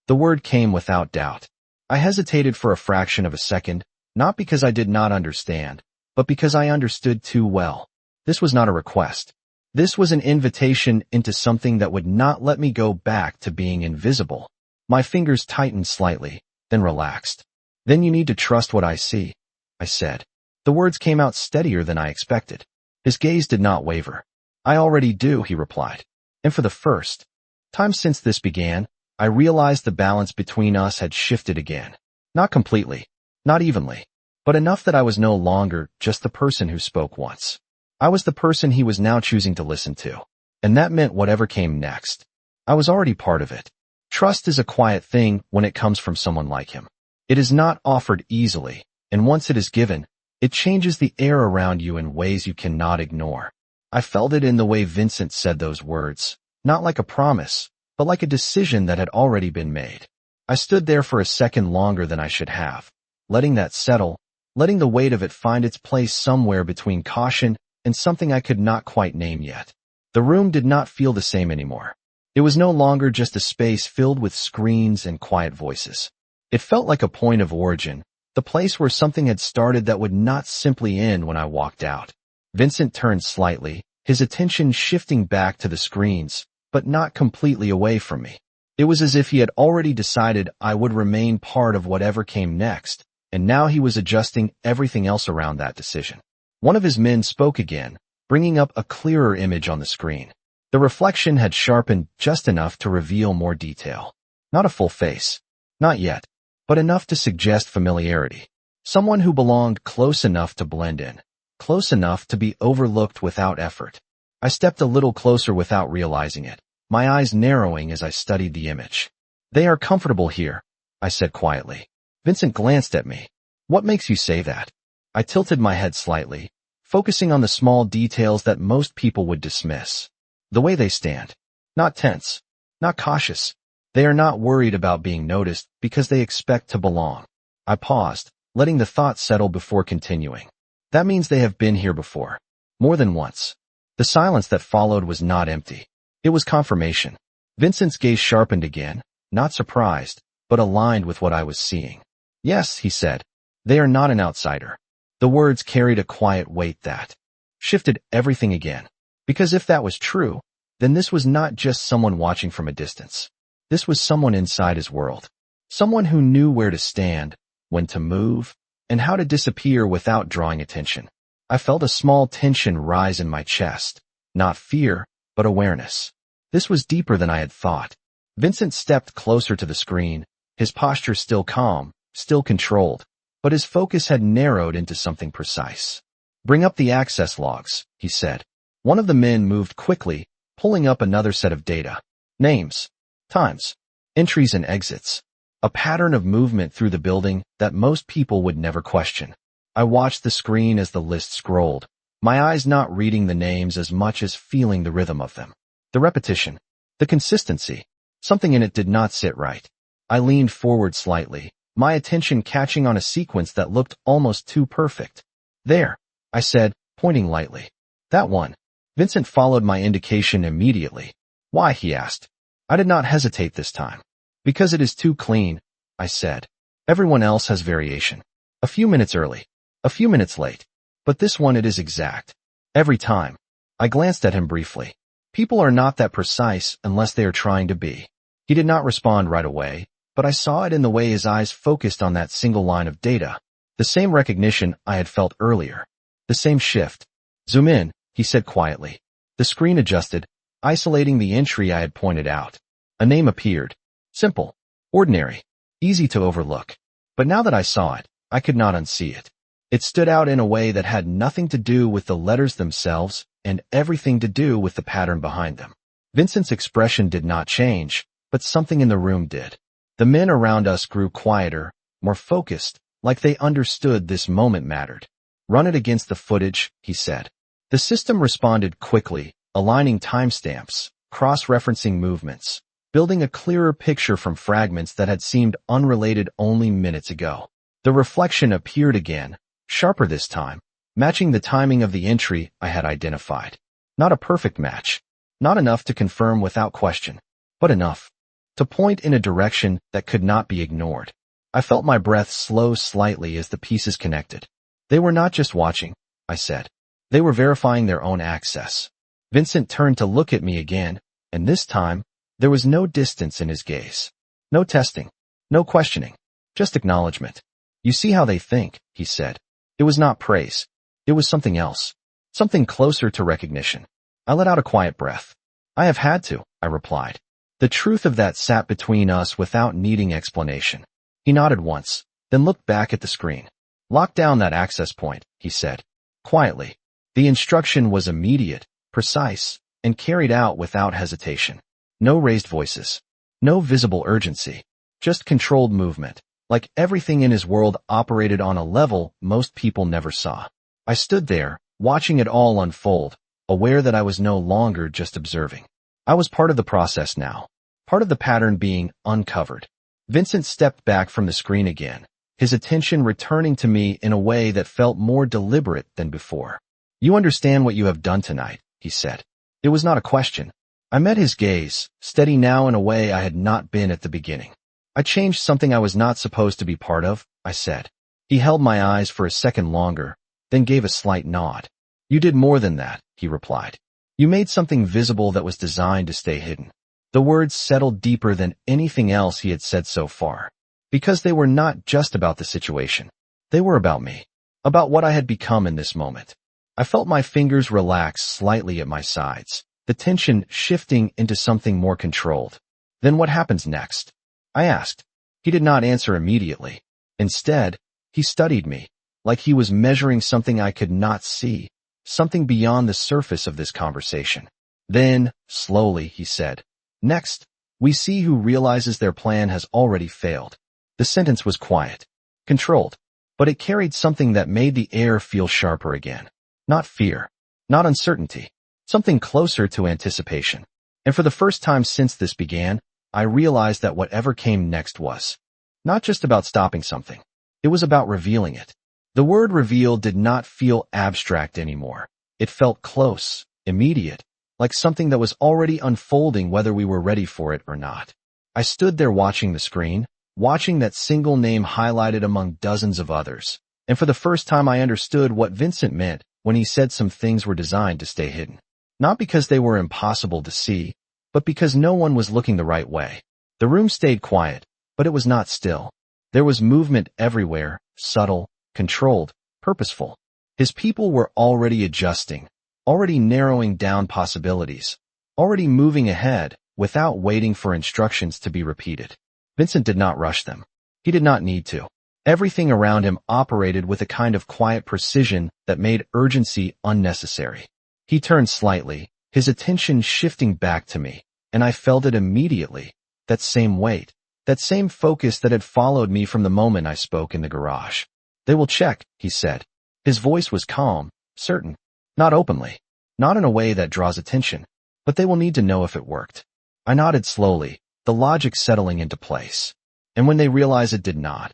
The word came without doubt. I hesitated for a fraction of a second, not because I did not understand, but because I understood too well. This was not a request. This was an invitation into something that would not let me go back to being invisible. My fingers tightened slightly, then relaxed. Then you need to trust what I see, I said. The words came out steadier than I expected. His gaze did not waver. I already do, he replied. And for the first time since this began, I realized the balance between us had shifted again. Not completely, not evenly, but enough that I was no longer just the person who spoke once. I was the person he was now choosing to listen to. And that meant whatever came next. I was already part of it. Trust is a quiet thing when it comes from someone like him. It is not offered easily, and once it is given, it changes the air around you in ways you cannot ignore. I felt it in the way Vincent said those words, not like a promise, but like a decision that had already been made. I stood there for a second longer than I should have, letting that settle, letting the weight of it find its place somewhere between caution and something I could not quite name yet. The room did not feel the same anymore. It was no longer just a space filled with screens and quiet voices. It felt like a point of origin, the place where something had started that would not simply end when I walked out. Vincent turned slightly, his attention shifting back to the screens, but not completely away from me. It was as if he had already decided I would remain part of whatever came next, and now he was adjusting everything else around that decision. One of his men spoke again, bringing up a clearer image on the screen. The reflection had sharpened just enough to reveal more detail. Not a full face. Not yet. But enough to suggest familiarity. Someone who belonged close enough to blend in. Close enough to be overlooked without effort. I stepped a little closer without realizing it, my eyes narrowing as I studied the image. They are comfortable here, I said quietly. Vincent glanced at me. What makes you say that? I tilted my head slightly, focusing on the small details that most people would dismiss. The way they stand. Not tense. Not cautious. They are not worried about being noticed because they expect to belong. I paused, letting the thought settle before continuing. That means they have been here before. More than once. The silence that followed was not empty. It was confirmation. Vincent's gaze sharpened again, not surprised, but aligned with what I was seeing. Yes, he said, they are not an outsider. The words carried a quiet weight that shifted everything again. Because if that was true, then this was not just someone watching from a distance. This was someone inside his world. Someone who knew where to stand, when to move, and how to disappear without drawing attention. I felt a small tension rise in my chest. Not fear, but awareness. This was deeper than I had thought. Vincent stepped closer to the screen, his posture still calm, still controlled, but his focus had narrowed into something precise. Bring up the access logs, he said. One of the men moved quickly, pulling up another set of data. Names, times, entries and exits. A pattern of movement through the building that most people would never question. I watched the screen as the list scrolled, my eyes not reading the names as much as feeling the rhythm of them. The repetition, the consistency. Something in it did not sit right. I leaned forward slightly, my attention catching on a sequence that looked almost too perfect. There, I said, pointing lightly. That one. Vincent followed my indication immediately. Why, he asked. I did not hesitate this time. Because it is too clean, I said. Everyone else has variation. A few minutes early, a few minutes late. But this one it is exact. Every time. I glanced at him briefly. People are not that precise unless they are trying to be. He did not respond right away, but I saw it in the way his eyes focused on that single line of data. The same recognition I had felt earlier. The same shift. Zoom in, he said quietly. The screen adjusted, isolating the entry I had pointed out. A name appeared. Simple. Ordinary. Easy to overlook. But now that I saw it, I could not unsee it. It stood out in a way that had nothing to do with the letters themselves and everything to do with the pattern behind them. Vincent's expression did not change, but something in the room did. The men around us grew quieter, more focused, like they understood this moment mattered. Run it against the footage, he said. The system responded quickly, aligning timestamps, cross-referencing movements, building a clearer picture from fragments that had seemed unrelated only minutes ago. The reflection appeared again, sharper this time, matching the timing of the entry I had identified. Not a perfect match. Not enough to confirm without question, but enough to point in a direction that could not be ignored. I felt my breath slow slightly as the pieces connected. They were not just watching, I said. They were verifying their own access. Vincent turned to look at me again, and this time, there was no distance in his gaze. No testing. No questioning. Just acknowledgement. You see how they think, he said. It was not praise. It was something else. Something closer to recognition. I let out a quiet breath. I have had to, I replied. The truth of that sat between us without needing explanation. He nodded once, then looked back at the screen. Lock down that access point, he said. Quietly. The instruction was immediate, precise, and carried out without hesitation. No raised voices. No visible urgency. Just controlled movement, like everything in his world operated on a level most people never saw. I stood there, watching it all unfold, aware that I was no longer just observing. I was part of the process now, part of the pattern being uncovered. Vincent stepped back from the screen again, his attention returning to me in a way that felt more deliberate than before. You understand what you have done tonight, he said. It was not a question. I met his gaze, steady now in a way I had not been at the beginning. I changed something I was not supposed to be part of, I said. He held my eyes for a second longer, then gave a slight nod. You did more than that, he replied. You made something visible that was designed to stay hidden. The words settled deeper than anything else he had said so far. Because they were not just about the situation. They were about me. About what I had become in this moment. I felt my fingers relax slightly at my sides, the tension shifting into something more controlled. Then what happens next? I asked. He did not answer immediately. Instead, he studied me, like he was measuring something I could not see, something beyond the surface of this conversation. Then, slowly, he said, next, we see who realizes their plan has already failed. The sentence was quiet, controlled, but it carried something that made the air feel sharper again. Not fear, not uncertainty, something closer to anticipation. And for the first time since this began, I realized that whatever came next was not just about stopping something. It was about revealing it. The word reveal did not feel abstract anymore. It felt close, immediate, like something that was already unfolding whether we were ready for it or not. I stood there watching the screen, watching that single name highlighted among dozens of others. And for the first time I understood what Vincent meant when he said some things were designed to stay hidden. Not because they were impossible to see, but because no one was looking the right way. The room stayed quiet, but it was not still. There was movement everywhere, subtle, controlled, purposeful. His people were already adjusting, already narrowing down possibilities, already moving ahead without waiting for instructions to be repeated. Vincent did not rush them. He did not need to. Everything around him operated with a kind of quiet precision that made urgency unnecessary. He turned slightly, his attention shifting back to me, and I felt it immediately. That same weight, that same focus that had followed me from the moment I spoke in the garage. They will check, he said. His voice was calm, certain. Not openly. Not in a way that draws attention. But they will need to know if it worked. I nodded slowly, the logic settling into place. And when they realized it did not,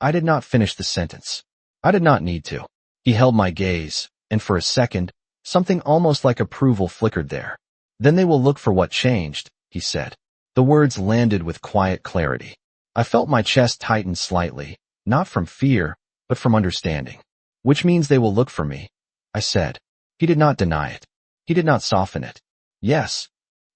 I did not finish the sentence. I did not need to. He held my gaze, and for a second, something almost like approval flickered there. Then they will look for what changed, he said. The words landed with quiet clarity. I felt my chest tighten slightly, not from fear, but from understanding. Which means they will look for me, I said. He did not deny it. He did not soften it. Yes.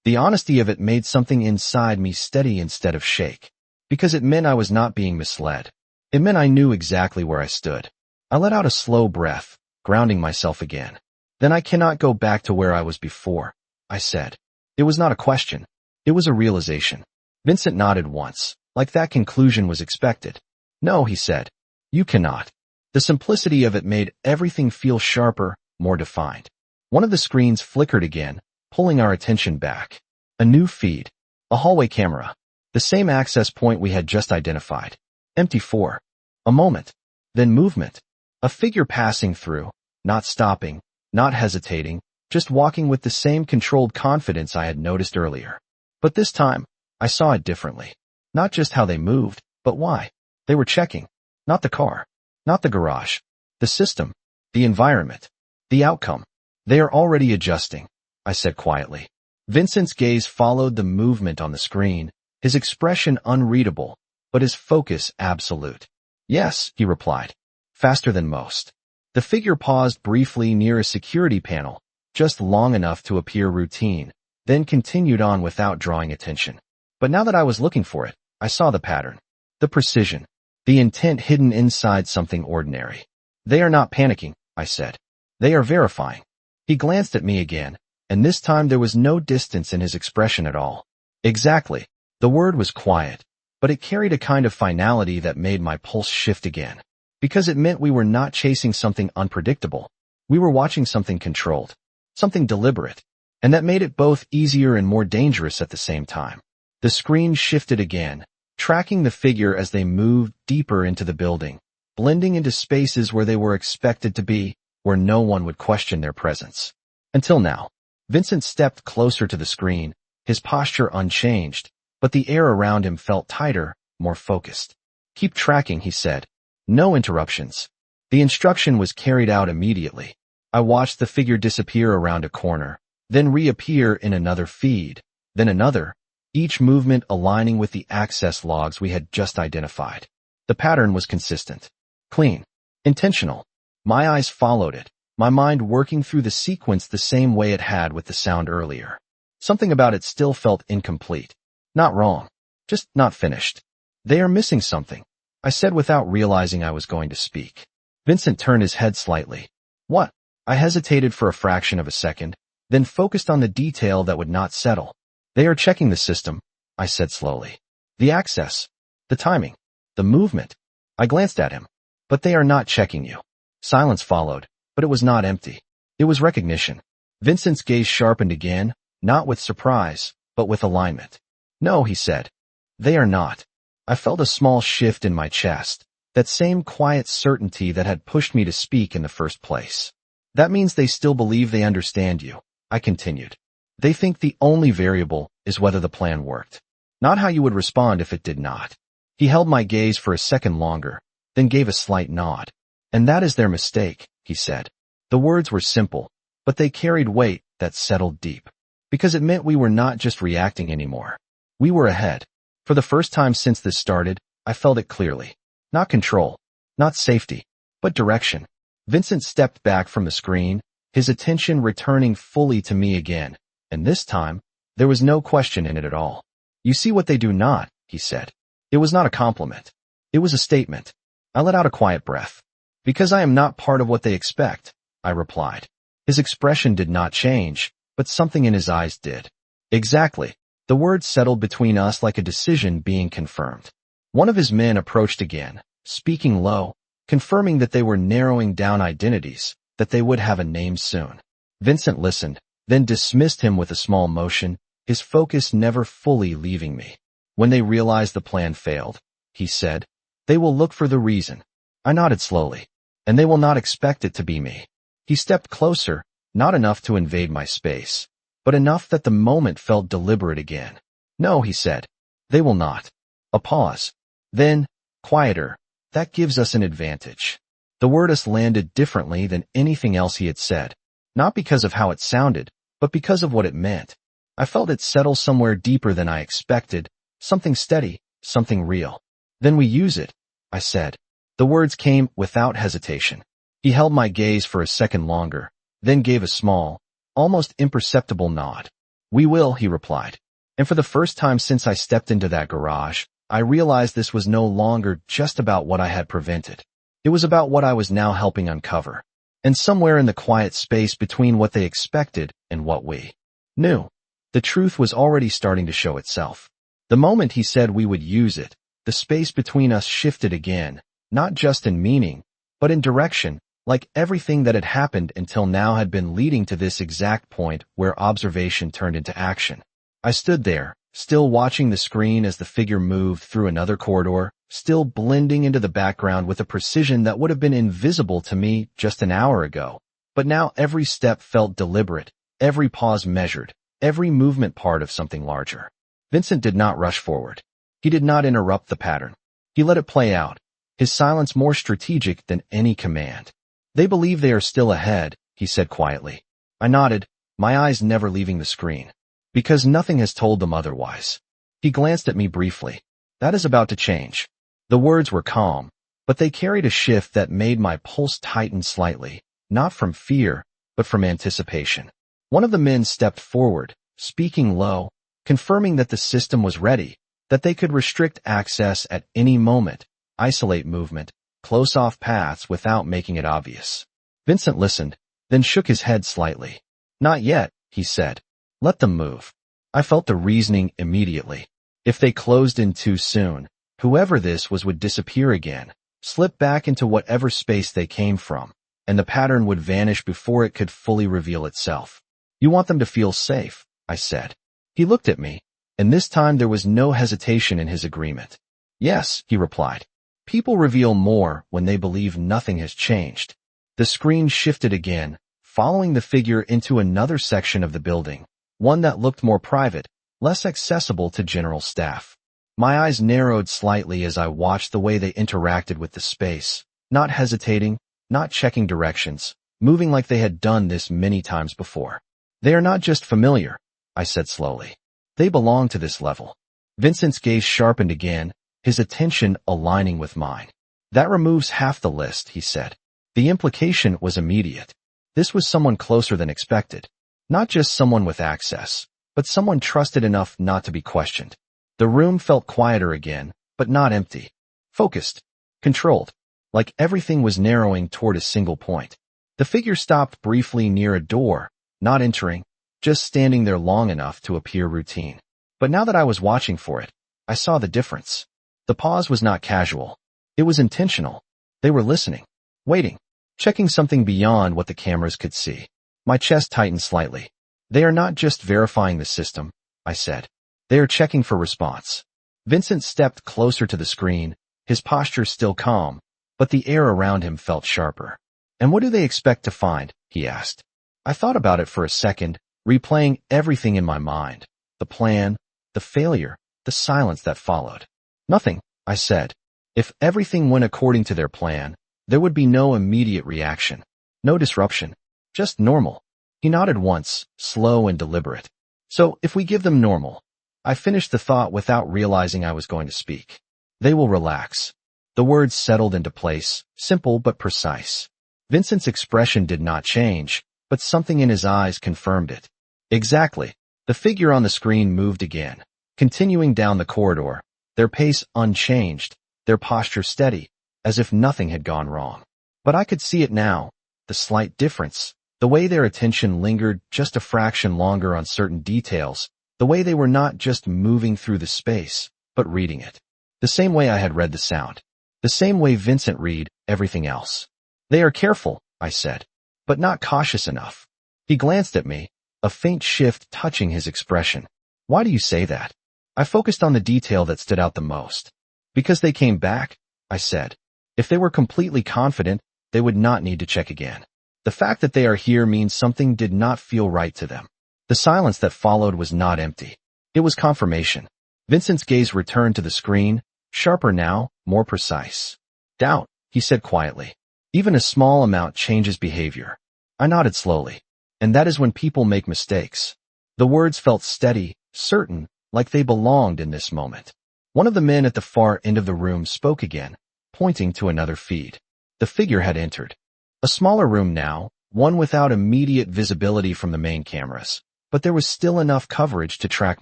The honesty of it made something inside me steady instead of shake. Because it meant I was not being misled. It meant I knew exactly where I stood. I let out a slow breath, grounding myself again. Then I cannot go back to where I was before, I said. It was not a question. It was a realization. Vincent nodded once, like that conclusion was expected. No, he said. You cannot. The simplicity of it made everything feel sharper, more defined. One of the screens flickered again, pulling our attention back. A new feed. A hallway camera. The same access point we had just identified. Empty for a moment. Then movement. A figure passing through, not stopping, not hesitating, just walking with the same controlled confidence I had noticed earlier. But this time, I saw it differently. Not just how they moved, but why. They were checking. Not the car. Not the garage. The system. The environment. The outcome. They are already adjusting, I said quietly. Vincent's gaze followed the movement on the screen, his expression unreadable, but his focus absolute. Yes, he replied. Faster than most. The figure paused briefly near a security panel, just long enough to appear routine, then continued on without drawing attention. But now that I was looking for it, I saw the pattern. The precision. The intent hidden inside something ordinary. They are not panicking, I said. They are verifying. He glanced at me again, and this time there was no distance in his expression at all. Exactly. The word was quiet, but it carried a kind of finality that made my pulse shift again. Because it meant we were not chasing something unpredictable. We were watching something controlled. Something deliberate. And that made it both easier and more dangerous at the same time. The screen shifted again, tracking the figure as they moved deeper into the building, blending into spaces where they were expected to be, where no one would question their presence. Until now, Vincent stepped closer to the screen, his posture unchanged, but the air around him felt tighter, more focused. Keep tracking, he said. No interruptions. The instruction was carried out immediately. I watched the figure disappear around a corner, then reappear in another feed, then another, each movement aligning with the access logs we had just identified. The pattern was consistent. Clean. Intentional. My eyes followed it, my mind working through the sequence the same way it had with the sound earlier. Something about it still felt incomplete. Not wrong. Just not finished. They are missing something, I said without realizing I was going to speak. Vincent turned his head slightly. What? I hesitated for a fraction of a second, then focused on the detail that would not settle. They are checking the system, I said slowly. The access. The timing. The movement. I glanced at him. But they are not checking you. Silence followed, but it was not empty. It was recognition. Vincent's gaze sharpened again, not with surprise, but with alignment. No, he said. They are not. I felt a small shift in my chest, that same quiet certainty that had pushed me to speak in the first place. That means they still believe they understand you, I continued. They think the only variable is whether the plan worked, not how you would respond if it did not. He held my gaze for a second longer, then gave a slight nod. And that is their mistake, he said. The words were simple, but they carried weight that settled deep. Because it meant we were not just reacting anymore. We were ahead. For the first time since this started, I felt it clearly. Not control, not safety, but direction. Vincent stepped back from the screen, his attention returning fully to me again, and this time, there was no question in it at all. You see what they do not, he said. It was not a compliment. It was a statement. I let out a quiet breath. Because I am not part of what they expect, I replied. His expression did not change, but something in his eyes did. Exactly. The words settled between us like a decision being confirmed. One of his men approached again, speaking low, confirming that they were narrowing down identities, that they would have a name soon. Vincent listened, then dismissed him with a small motion, his focus never fully leaving me. When they realize the plan failed, he said, they will look for the reason. I nodded slowly. And they will not expect it to be me. He stepped closer, not enough to invade my space, but enough that the moment felt deliberate again. No, he said. They will not. A pause. Then, quieter. That gives us an advantage. The word "us" landed differently than anything else he had said, not because of how it sounded, but because of what it meant. I felt it settle somewhere deeper than I expected, something steady, something real. Then we use it, I said. The words came without hesitation. He held my gaze for a second longer, then gave a small, almost imperceptible nod. We will, he replied. And for the first time since I stepped into that garage, I realized this was no longer just about what I had prevented. It was about what I was now helping uncover. And somewhere in the quiet space between what they expected and what we knew, the truth was already starting to show itself. The moment he said we would use it, the space between us shifted again, not just in meaning, but in direction, like everything that had happened until now had been leading to this exact point where observation turned into action. I stood there, still watching the screen as the figure moved through another corridor, still blending into the background with a precision that would have been invisible to me just an hour ago. But now every step felt deliberate, every pause measured, every movement part of something larger. Vincent did not rush forward. He did not interrupt the pattern. He let it play out, his silence more strategic than any command. They believe they are still ahead, he said quietly. I nodded, my eyes never leaving the screen. Because nothing has told them otherwise. He glanced at me briefly. That is about to change. The words were calm, but they carried a shift that made my pulse tighten slightly, not from fear, but from anticipation. One of the men stepped forward, speaking low, confirming that the system was ready, that they could restrict access at any moment, isolate movement, close off paths without making it obvious. Vincent listened, then shook his head slightly. Not yet, he said. Let them move. I felt the reasoning immediately. If they closed in too soon, whoever this was would disappear again, slip back into whatever space they came from, and the pattern would vanish before it could fully reveal itself. You want them to feel safe, I said. He looked at me, and this time there was no hesitation in his agreement. Yes, he replied. People reveal more when they believe nothing has changed. The screen shifted again, following the figure into another section of the building, one that looked more private, less accessible to general staff. My eyes narrowed slightly as I watched the way they interacted with the space, not hesitating, not checking directions, moving like they had done this many times before. They are not just familiar, I said slowly. They belong to this level. Vincent's gaze sharpened again, his attention aligning with mine. That removes half the list, he said. The implication was immediate. This was someone closer than expected. Not just someone with access, but someone trusted enough not to be questioned. The room felt quieter again, but not empty. Focused. Controlled. Like everything was narrowing toward a single point. The figure stopped briefly near a door, not entering, just standing there long enough to appear routine. But now that I was watching for it, I saw the difference. The pause was not casual. It was intentional. They were listening, waiting, checking something beyond what the cameras could see. My chest tightened slightly. They are not just verifying the system, I said. They are checking for response. Vincent stepped closer to the screen, his posture still calm, but the air around him felt sharper. And what do they expect to find? He asked. I thought about it for a second, replaying everything in my mind. The plan, the failure, the silence that followed. Nothing, I said. If everything went according to their plan, there would be no immediate reaction. No disruption. Just normal. He nodded once, slow and deliberate. So, if we give them normal, I finished the thought without realizing I was going to speak. They will relax. The words settled into place, simple but precise. Vincent's expression did not change, but something in his eyes confirmed it. Exactly. The figure on the screen moved again, continuing down the corridor, their pace unchanged, their posture steady, as if nothing had gone wrong. But I could see it now, the slight difference, the way their attention lingered just a fraction longer on certain details, the way they were not just moving through the space, but reading it. The same way I had read the sound. The same way Vincent read everything else. They are careful, I said, but not cautious enough. He glanced at me, a faint shift touching his expression. Why do you say that? I focused on the detail that stood out the most. Because they came back, I said. If they were completely confident, they would not need to check again. The fact that they are here means something did not feel right to them. The silence that followed was not empty. It was confirmation. Vincent's gaze returned to the screen, sharper now, more precise. Doubt, he said quietly. Even a small amount changes behavior. I nodded slowly. And that is when people make mistakes. The words felt steady, certain, like they belonged in this moment. One of the men at the far end of the room spoke again, pointing to another feed. The figure had entered. A smaller room now, one without immediate visibility from the main cameras, but there was still enough coverage to track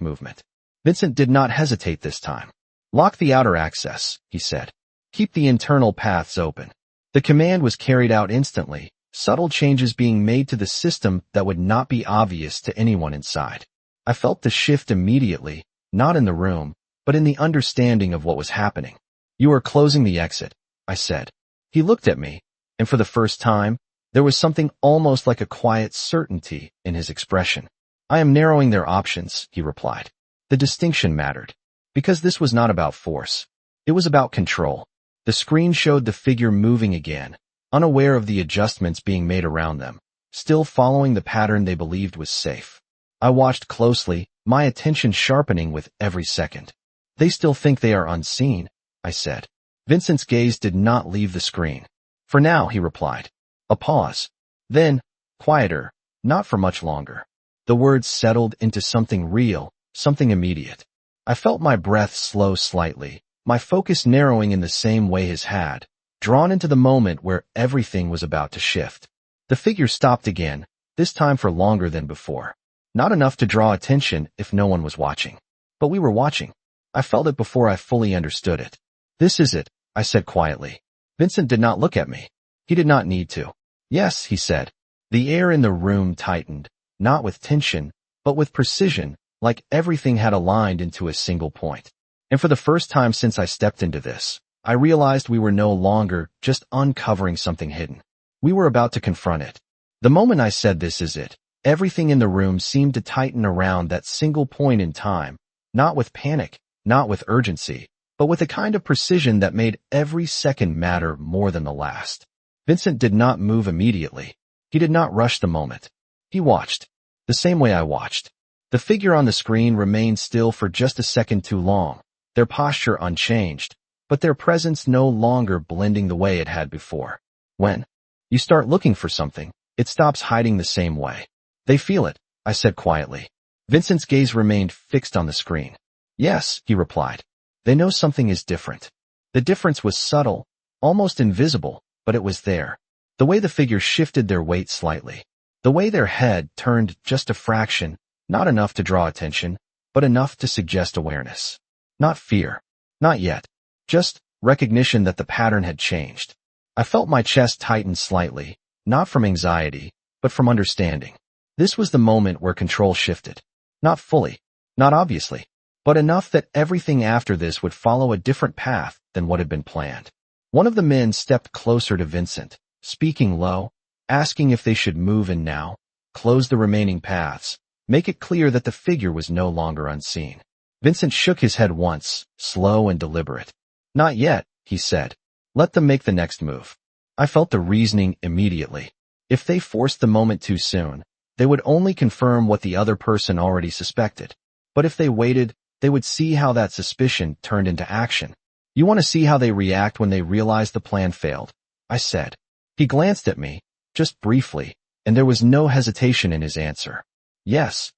movement. Vincent did not hesitate this time. Lock the outer access, he said. Keep the internal paths open. The command was carried out instantly, subtle changes being made to the system that would not be obvious to anyone inside. I felt the shift immediately, not in the room, but in the understanding of what was happening. You are closing the exit, I said. He looked at me, and for the first time, there was something almost like a quiet certainty in his expression. I am narrowing their options, he replied. The distinction mattered, because this was not about force. It was about control. The screen showed the figure moving again, unaware of the adjustments being made around them, still following the pattern they believed was safe. I watched closely, my attention sharpening with every second. They still think they are unseen, I said. Vincent's gaze did not leave the screen. For now, he replied. A pause. Then, quieter, not for much longer. The words settled into something real, something immediate. I felt my breath slow slightly, my focus narrowing in the same way his had, drawn into the moment where everything was about to shift. The figure stopped again, this time for longer than before. Not enough to draw attention if no one was watching. But we were watching. I felt it before I fully understood it. This is it, I said quietly. Vincent did not look at me. He did not need to. Yes, he said. The air in the room tightened, not with tension, but with precision, like everything had aligned into a single point. And for the first time since I stepped into this, I realized we were no longer just uncovering something hidden. We were about to confront it. The moment I said this is it, everything in the room seemed to tighten around that single point in time, not with panic, not with urgency, but with a kind of precision that made every second matter more than the last. Vincent did not move immediately. He did not rush the moment. He watched, the same way I watched. The figure on the screen remained still for just a second too long, their posture unchanged, but their presence no longer blending the way it had before. When you start looking for something, it stops hiding the same way. They feel it, I said quietly. Vincent's gaze remained fixed on the screen. Yes, he replied. They know something is different. The difference was subtle, almost invisible, but it was there. The way the figure shifted their weight slightly. The way their head turned just a fraction, not enough to draw attention, but enough to suggest awareness. Not fear. Not yet. Just recognition that the pattern had changed. I felt my chest tighten slightly, not from anxiety, but from understanding. This was the moment where control shifted. Not fully, not obviously, but enough that everything after this would follow a different path than what had been planned. One of the men stepped closer to Vincent, speaking low, asking if they should move in now, close the remaining paths, make it clear that the figure was no longer unseen. Vincent shook his head once, slow and deliberate. Not yet, he said. Let them make the next move. I felt the reasoning immediately. If they forced the moment too soon, they would only confirm what the other person already suspected. But if they waited, they would see how that suspicion turned into action. You want to see how they react when they realize the plan failed, I said. He glanced at me, just briefly, and there was no hesitation in his answer. Yes.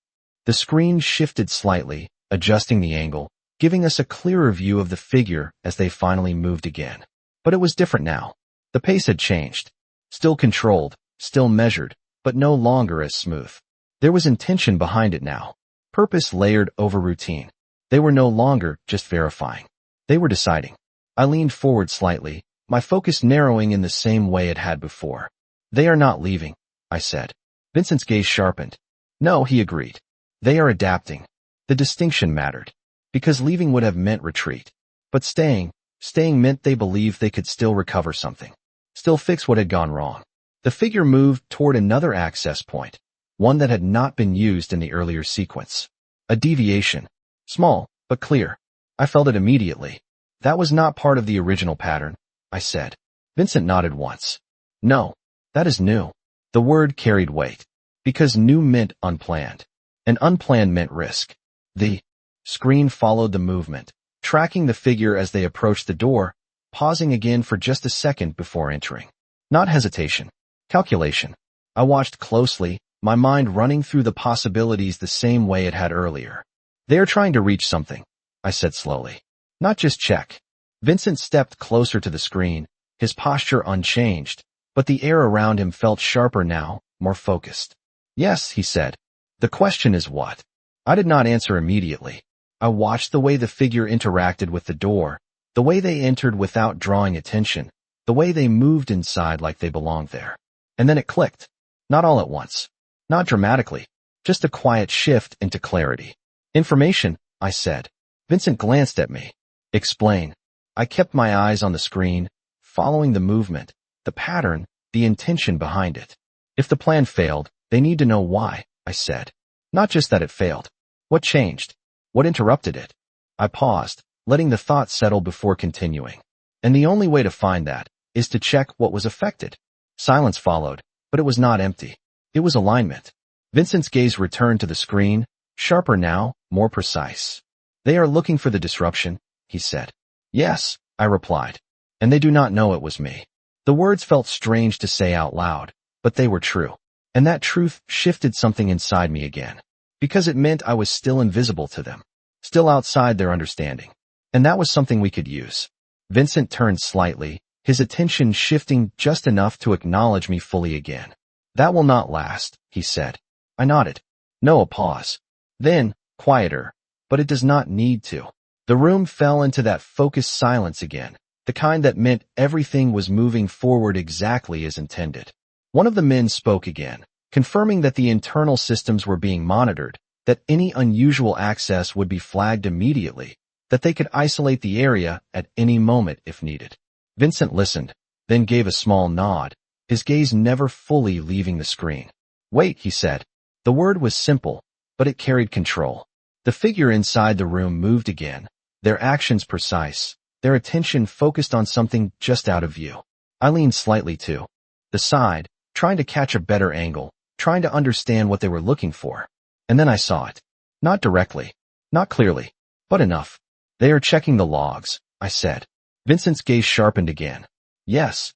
The screen shifted slightly, adjusting the angle, giving us a clearer view of the figure as they finally moved again. But it was different now. The pace had changed. Still controlled, still measured, but no longer as smooth. There was intention behind it now. Purpose layered over routine. They were no longer just verifying. They were deciding. I leaned forward slightly, my focus narrowing in the same way it had before. They are not leaving, I said. Vincent's gaze sharpened. No, he agreed. They are adapting. The distinction mattered. Because leaving would have meant retreat. But staying meant they believed they could still recover something. Still fix what had gone wrong. The figure moved toward another access point, one that had not been used in the earlier sequence. A deviation. Small, but clear. I felt it immediately. That was not part of the original pattern, I said. Vincent nodded once. No, that is new. The word carried weight. Because new meant unplanned. And unplanned meant risk. The screen followed the movement, tracking the figure as they approached the door, pausing again for just a second before entering. Not hesitation. Calculation. I watched closely, my mind running through the possibilities the same way it had earlier. They are trying to reach something, I said slowly. Not just check. Vincent stepped closer to the screen, his posture unchanged, but the air around him felt sharper now, more focused. Yes, he said. The question is what? I did not answer immediately. I watched the way the figure interacted with the door, the way they entered without drawing attention, the way they moved inside like they belonged there. And then it clicked. Not all at once. Not dramatically. Just a quiet shift into clarity. Information, I said. Vincent glanced at me. Explain. I kept my eyes on the screen, following the movement, the pattern, the intention behind it. If the plan failed, they need to know why, I said. Not just that it failed. What changed? What interrupted it? I paused, letting the thought settle before continuing. And the only way to find that is to check what was affected. Silence followed, but it was not empty. It was alignment. Vincent's gaze returned to the screen, sharper now, more precise. They are looking for the disruption, he said. Yes, I replied. And they do not know it was me. The words felt strange to say out loud, but they were true. And that truth shifted something inside me again. Because it meant I was still invisible to them. Still outside their understanding. And that was something we could use. Vincent turned slightly, his attention shifting just enough to acknowledge me fully again. That will not last, he said. I nodded. No, a pause. Then, quieter. But it does not need to. The room fell into that focused silence again, the kind that meant everything was moving forward exactly as intended. One of the men spoke again, confirming that the internal systems were being monitored, that any unusual access would be flagged immediately, that they could isolate the area at any moment if needed. Vincent listened, then gave a small nod, his gaze never fully leaving the screen. Wait, he said. The word was simple, but it carried control. The figure inside the room moved again, their actions precise, their attention focused on something just out of view. I leaned slightly to the side, trying to catch a better angle, trying to understand what they were looking for. And then I saw it. Not directly, not clearly, but enough. They are checking the logs, I said. Vincent's gaze sharpened again. Yes.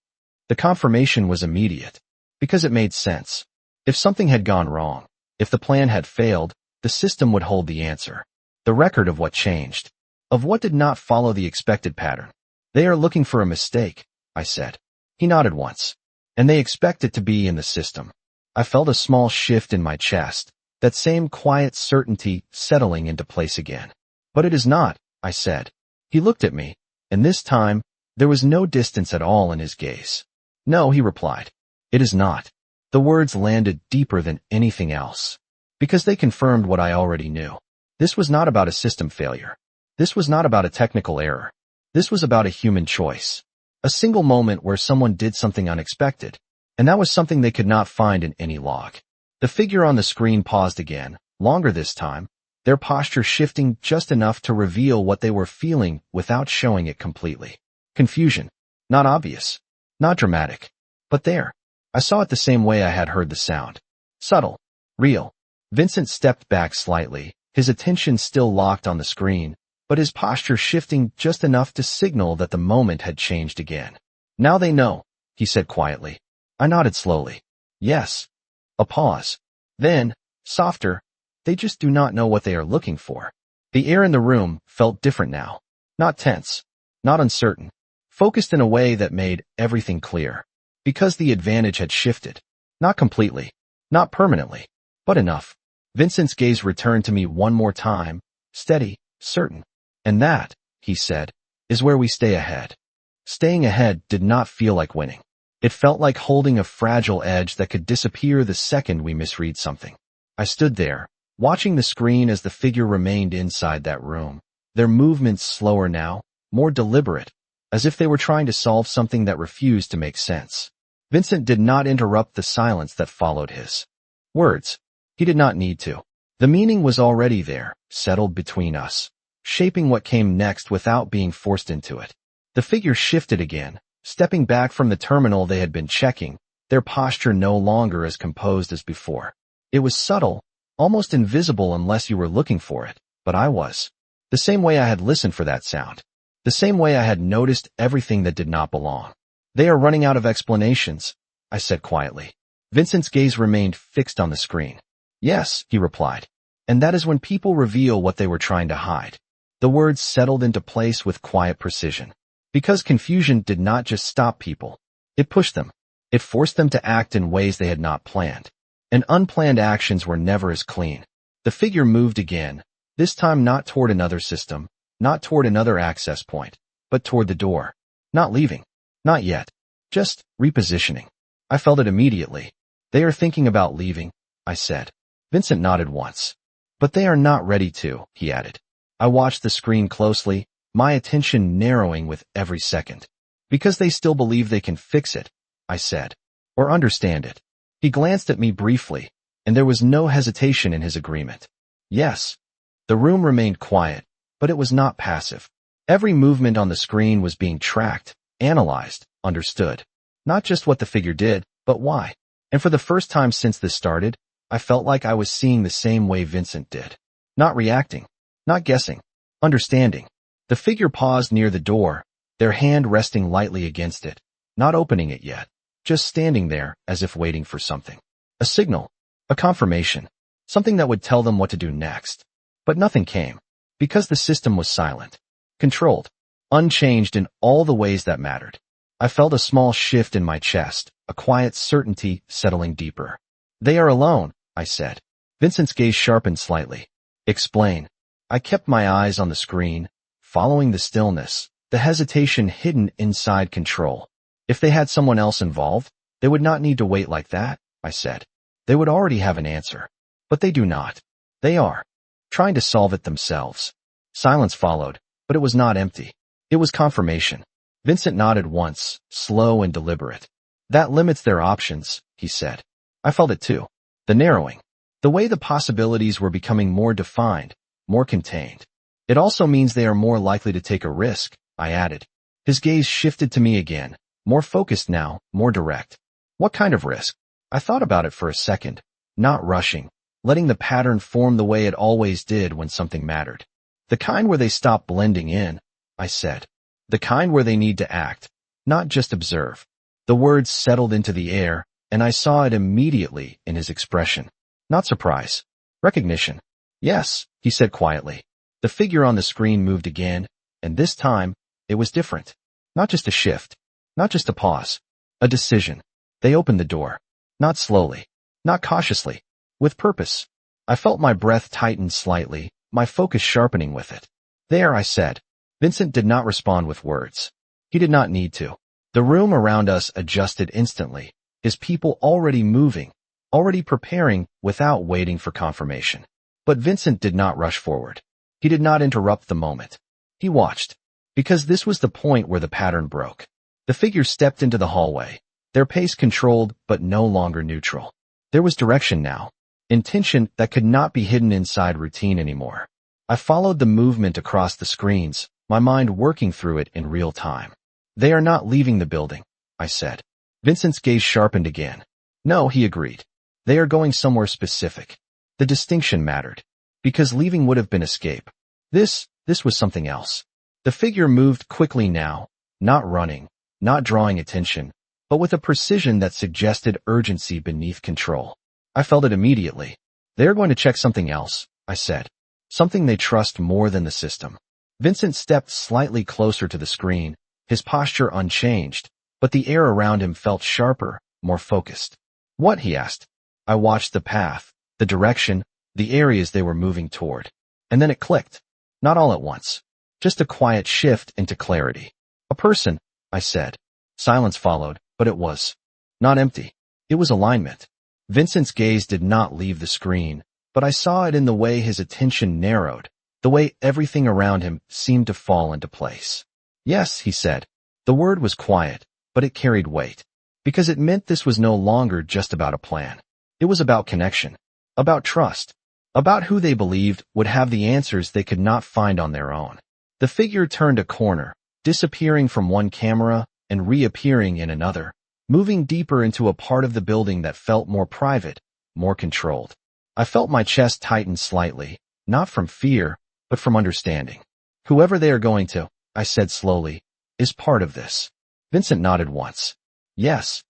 The confirmation was immediate, because it made sense. If something had gone wrong, if the plan had failed, the system would hold the answer. The record of what changed, of what did not follow the expected pattern. They are looking for a mistake, I said. He nodded once. And they expect it to be in the system. I felt a small shift in my chest, that same quiet certainty settling into place again. But it is not, I said. He looked at me, and this time, there was no distance at all in his gaze. No, he replied. It is not. The words landed deeper than anything else. Because they confirmed what I already knew. This was not about a system failure. This was not about a technical error. This was about a human choice. A single moment where someone did something unexpected, and that was something they could not find in any log. The figure on the screen paused again, longer this time, their posture shifting just enough to reveal what they were feeling without showing it completely. Confusion. Not obvious. Not dramatic. But there. I saw it the same way I had heard the sound. Subtle. Real. Vincent stepped back slightly, his attention still locked on the screen, but his posture shifting just enough to signal that the moment had changed again. Now they know, he said quietly. I nodded slowly. Yes. A pause. Then, softer, they just do not know what they are looking for. The air in the room felt different now. Not tense. Not uncertain. Focused in a way that made everything clear. Because the advantage had shifted. Not completely. Not permanently. But enough. Vincent's gaze returned to me one more time. Steady. Certain. And that, he said, is where we stay ahead. Staying ahead did not feel like winning. It felt like holding a fragile edge that could disappear the second we misread something. I stood there, watching the screen as the figure remained inside that room. Their movements slower now, more deliberate, as if they were trying to solve something that refused to make sense. Vincent did not interrupt the silence that followed his words. He did not need to. The meaning was already there, settled between us, shaping what came next without being forced into it. The figure shifted again, stepping back from the terminal they had been checking, their posture no longer as composed as before. It was subtle, almost invisible unless you were looking for it, but I was. The same way I had listened for that sound. The same way I had noticed everything that did not belong. They are running out of explanations, I said quietly. Vincent's gaze remained fixed on the screen. Yes, he replied. And that is when people reveal what they were trying to hide. The words settled into place with quiet precision. Because confusion did not just stop people. It pushed them. It forced them to act in ways they had not planned. And unplanned actions were never as clean. The figure moved again, this time not toward another system, not toward another access point, but toward the door. Not leaving. Not yet. Just repositioning. I felt it immediately. They are thinking about leaving, I said. Vincent nodded once. But they are not ready to, he added. I watched the screen closely, my attention narrowing with every second. Because they still believe they can fix it, I said. Or understand it. He glanced at me briefly, and there was no hesitation in his agreement. Yes. The room remained quiet, but it was not passive. Every movement on the screen was being tracked, analyzed, understood. Not just what the figure did, but why. And for the first time since this started, I felt like I was seeing the same way Vincent did. Not reacting. Not guessing. Understanding. The figure paused near the door, their hand resting lightly against it, not opening it yet, just standing there as if waiting for something. A signal. A confirmation. Something that would tell them what to do next. But nothing came. Because the system was silent. Controlled. Unchanged in all the ways that mattered. I felt a small shift in my chest, a quiet certainty settling deeper. They are alone, I said. Vincent's gaze sharpened slightly. Explain. I kept my eyes on the screen, following the stillness, the hesitation hidden inside control. If they had someone else involved, they would not need to wait like that, I said. They would already have an answer. But they do not. They are trying to solve it themselves. Silence followed, but it was not empty. It was confirmation. Vincent nodded once, slow and deliberate. That limits their options, he said. I felt it too. The narrowing. The way the possibilities were becoming more defined, more contained. It also means they are more likely to take a risk, I added. His gaze shifted to me again, more focused now, more direct. What kind of risk? I thought about it for a second, not rushing, letting the pattern form the way it always did when something mattered. The kind where they stop blending in, I said. The kind where they need to act, not just observe. The words settled into the air, and I saw it immediately in his expression. Not surprise. Recognition. Yes, he said quietly. The figure on the screen moved again, and this time, it was different. Not just a shift. Not just a pause. A decision. They opened the door. Not slowly. Not cautiously. With purpose. I felt my breath tighten slightly, my focus sharpening with it. There, I said. Vincent did not respond with words. He did not need to. The room around us adjusted instantly, his people already moving, already preparing without waiting for confirmation. But Vincent did not rush forward. He did not interrupt the moment. He watched. Because this was the point where the pattern broke. The figure stepped into the hallway, their pace controlled but no longer neutral. There was direction now. Intention that could not be hidden inside routine anymore. I followed the movement across the screens, my mind working through it in real time. They are not leaving the building, I said. Vincent's gaze sharpened again. No, he agreed. They are going somewhere specific. The distinction mattered. Because leaving would have been escape. This was something else. The figure moved quickly now, not running, not drawing attention, but with a precision that suggested urgency beneath control. I felt it immediately. They are going to check something else, I said. something they trust more than the system. Vincent stepped slightly closer to the screen, his posture unchanged, but the air around him felt sharper, more focused. What? He asked. I watched the path, the direction, the areas they were moving toward. And then it clicked. Not all at once. Just a quiet shift into clarity. A person, I said. Silence followed, but it was not empty. It was alignment. Vincent's gaze did not leave the screen, but I saw it in the way his attention narrowed, the way everything around him seemed to fall into place. Yes, he said. The word was quiet, but it carried weight, because it meant this was no longer just about a plan. It was about connection, about trust, about who they believed would have the answers they could not find on their own. The figure turned a corner, disappearing from one camera and reappearing in another, moving deeper into a part of the building that felt more private, more controlled. I felt my chest tighten slightly, not from fear, but from understanding. Whoever they are going to, I said slowly, is part of this. Vincent nodded once. Yes.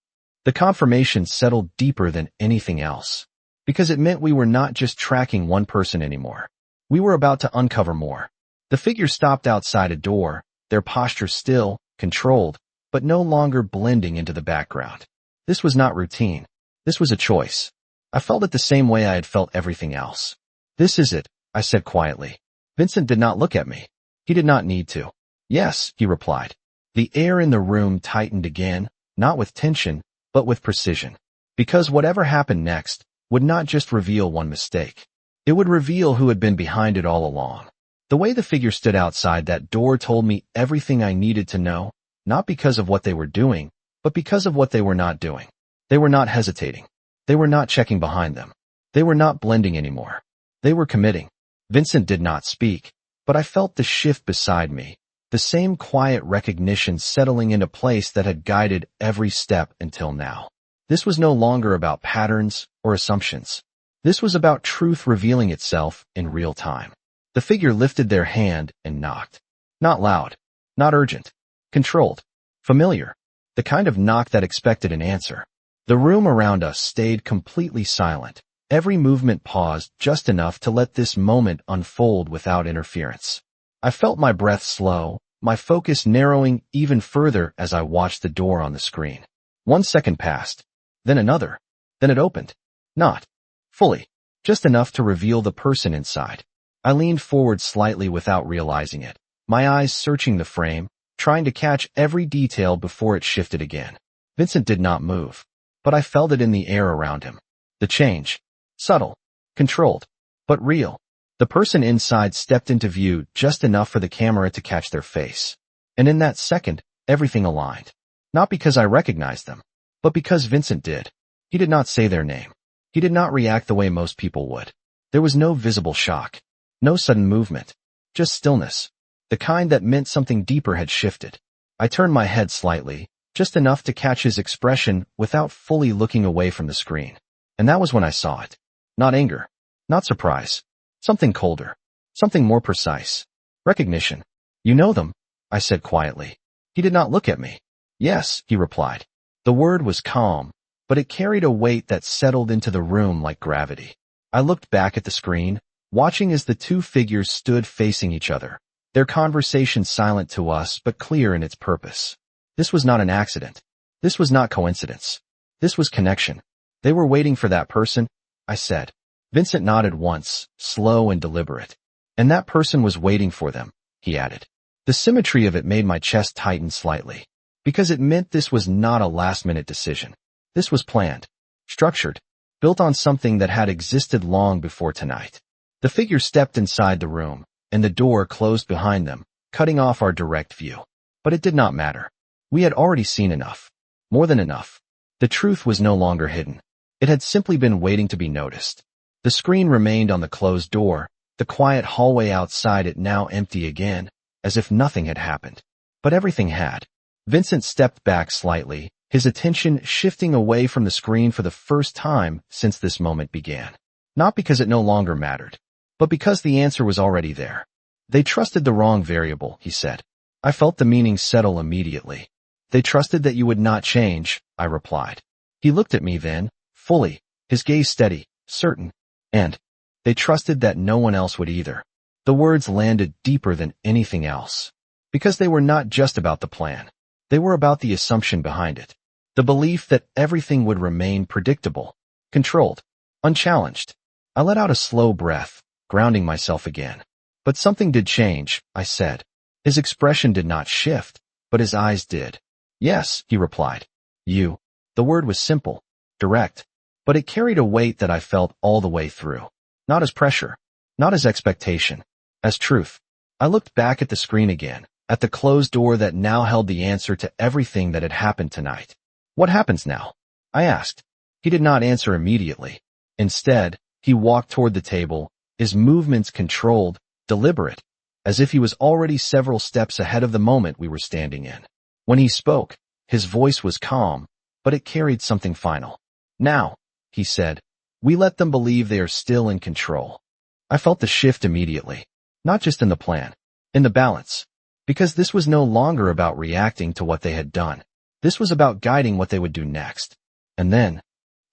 The confirmation settled deeper than anything else, because it meant we were not just tracking one person anymore. We were about to uncover more. The figure stopped outside a door, their posture still, controlled, but no longer blending into the background. This was not routine. This was a choice. I felt it the same way I had felt everything else. This is it, I said quietly. Vincent did not look at me. He did not need to. Yes, he replied. The air in the room tightened again, not with tension, but with precision. Because whatever happened next would not just reveal one mistake. It would reveal who had been behind it all along. The way the figure stood outside that door told me everything I needed to know, not because of what they were doing, but because of what they were not doing. They were not hesitating. They were not checking behind them. They were not blending anymore. They were committing. Vincent did not speak, but I felt the shift beside me, the same quiet recognition settling into place that had guided every step until now. This was no longer about patterns or assumptions. This was about truth revealing itself in real time. The figure lifted their hand and knocked. Not loud, not urgent, controlled, familiar, the kind of knock that expected an answer. The room around us stayed completely silent. Every movement paused just enough to let this moment unfold without interference. I felt my breath slow, my focus narrowing even further as I watched the door on the screen. 1 second passed, then another, then it opened. Not fully, just enough to reveal the person inside. I leaned forward slightly without realizing it, my eyes searching the frame, trying to catch every detail before it shifted again. Vincent did not move, but I felt it in the air around him. The change. Subtle, controlled, but real. The person inside stepped into view just enough for the camera to catch their face. And in that second, everything aligned. Not because I recognized them, but because Vincent did. He did not say their name. He did not react the way most people would. There was no visible shock. No sudden movement. Just stillness. The kind that meant something deeper had shifted. I turned my head slightly, just enough to catch his expression without fully looking away from the screen. And that was when I saw it. Not anger. Not surprise. Something colder. Something more precise. Recognition. You know them, I said quietly. He did not look at me. Yes, he replied. The word was calm, but it carried a weight that settled into the room like gravity. I looked back at the screen, watching as the two figures stood facing each other, their conversation silent to us but clear in its purpose. This was not an accident. This was not coincidence. This was connection. They were waiting for that person, I said. Vincent nodded once, slow and deliberate. And that person was waiting for them, he added. The symmetry of it made my chest tighten slightly, because it meant this was not a last-minute decision. This was planned, structured, built on something that had existed long before tonight. The figure stepped inside the room, and the door closed behind them, cutting off our direct view. But it did not matter. We had already seen enough. More than enough. The truth was no longer hidden. It had simply been waiting to be noticed. The screen remained on the closed door, the quiet hallway outside it now empty again, as if nothing had happened. But everything had. Vincent stepped back slightly, his attention shifting away from the screen for the first time since this moment began. Not because it no longer mattered, but because the answer was already there. They trusted the wrong variable, he said. I felt the meaning settle immediately. They trusted that you would not change, I replied. He looked at me then, fully, his gaze steady, certain, and they trusted that no one else would either. The words landed deeper than anything else. Because they were not just about the plan. They were about the assumption behind it. The belief that everything would remain predictable, controlled, unchallenged. I let out a slow breath, grounding myself again. But something did change, I said. His expression did not shift, but his eyes did. Yes, he replied. You. The word was simple, direct, but it carried a weight that I felt all the way through. Not as pressure, not as expectation, as truth. I looked back at the screen again, at the closed door that now held the answer to everything that had happened tonight. What happens now? I asked. He did not answer immediately. Instead, he walked toward the table, his movements controlled, deliberate, as if he was already several steps ahead of the moment we were standing in. When he spoke, his voice was calm, but it carried something final. Now, he said, we let them believe they are still in control. I felt the shift immediately, not just in the plan, in the balance, because this was no longer about reacting to what they had done. This was about guiding what they would do next. And then,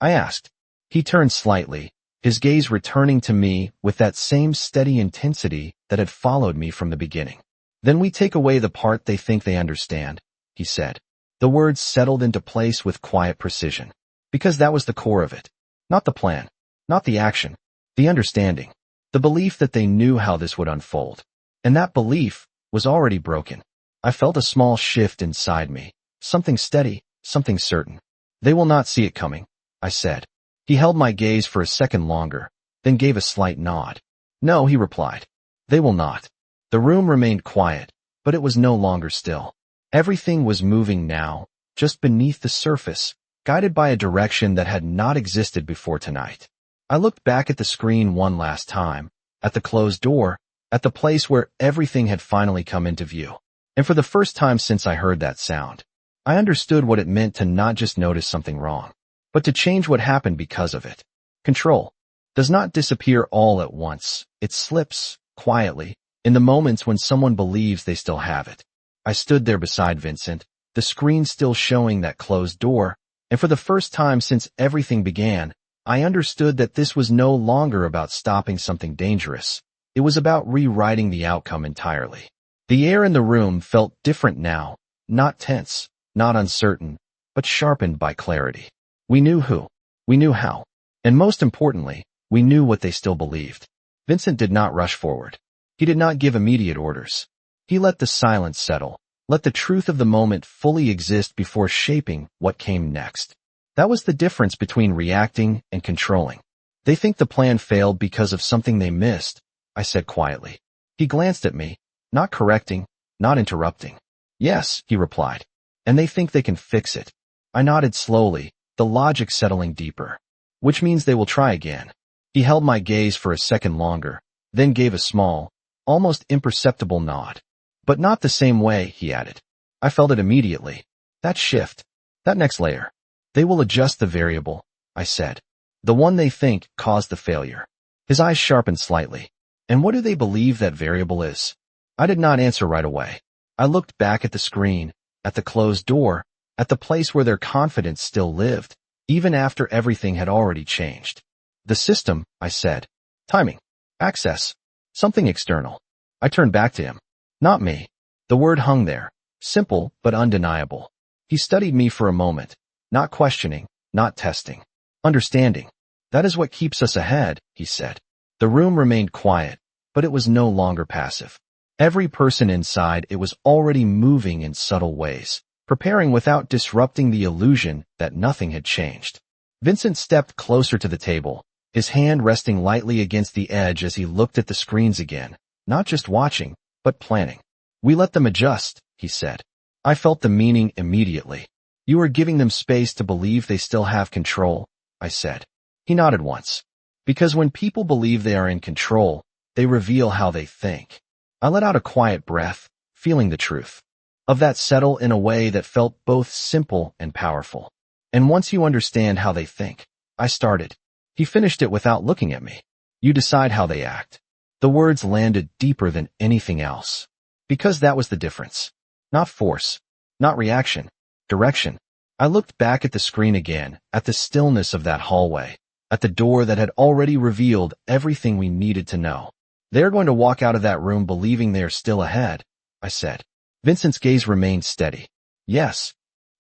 I asked. He turned slightly, his gaze returning to me with that same steady intensity that had followed me from the beginning. Then we take away the part they think they understand, he said. The words settled into place with quiet precision, because that was the core of it. Not the plan, not the action, the understanding, the belief that they knew how this would unfold. And that belief was already broken. I felt a small shift inside me, something steady, something certain. They will not see it coming, I said. He held my gaze for a second longer, then gave a slight nod. No, he replied. They will not. The room remained quiet, but it was no longer still. Everything was moving now, just beneath the surface, guided by a direction that had not existed before tonight. I looked back at the screen one last time, at the closed door, at the place where everything had finally come into view. And for the first time since I heard that sound, I understood what it meant to not just notice something wrong, but to change what happened because of it. Control does not disappear all at once. It slips, quietly, in the moments when someone believes they still have it. I stood there beside Vincent, the screen still showing that closed door, and for the first time since everything began, I understood that this was no longer about stopping something dangerous. It was about rewriting the outcome entirely. The air in the room felt different now, not tense, not uncertain, but sharpened by clarity. We knew who, we knew how, and most importantly, we knew what they still believed. Vincent did not rush forward. He did not give immediate orders. He let the silence settle, let the truth of the moment fully exist before shaping what came next. That was the difference between reacting and controlling. They think the plan failed because of something they missed, I said quietly. He glanced at me, not correcting, not interrupting. Yes, he replied. And they think they can fix it. I nodded slowly, the logic settling deeper. Which means they will try again. He held my gaze for a second longer, then gave a small, almost imperceptible nod. But not the same way, he added. I felt it immediately. That shift, that next layer. They will adjust the variable, I said. The one they think caused the failure. His eyes sharpened slightly. And what do they believe that variable is? I did not answer right away. I looked back at the screen, at the closed door, at the place where their confidence still lived, even after everything had already changed. The system, I said. Timing. Access. Something external. I turned back to him. Not me. The word hung there, simple but undeniable. He studied me for a moment, not questioning, not testing. Understanding. That is what keeps us ahead, he said. The room remained quiet, but it was no longer passive. Every person inside it was already moving in subtle ways, preparing without disrupting the illusion that nothing had changed. Vincent stepped closer to the table, his hand resting lightly against the edge as he looked at the screens again, not just watching, but planning. We let them adjust, he said. I felt the meaning immediately. You are giving them space to believe they still have control, I said. He nodded once. Because when people believe they are in control, they reveal how they think. I let out a quiet breath, feeling the truth of that settle in a way that felt both simple and powerful. And once you understand how they think, I started. He finished it without looking at me. You decide how they act. The words landed deeper than anything else. Because that was the difference. Not force. Not reaction. Direction. I looked back at the screen again, at the stillness of that hallway, at the door that had already revealed everything we needed to know. They're going to walk out of that room believing they are still ahead, I said. Vincent's gaze remained steady. Yes.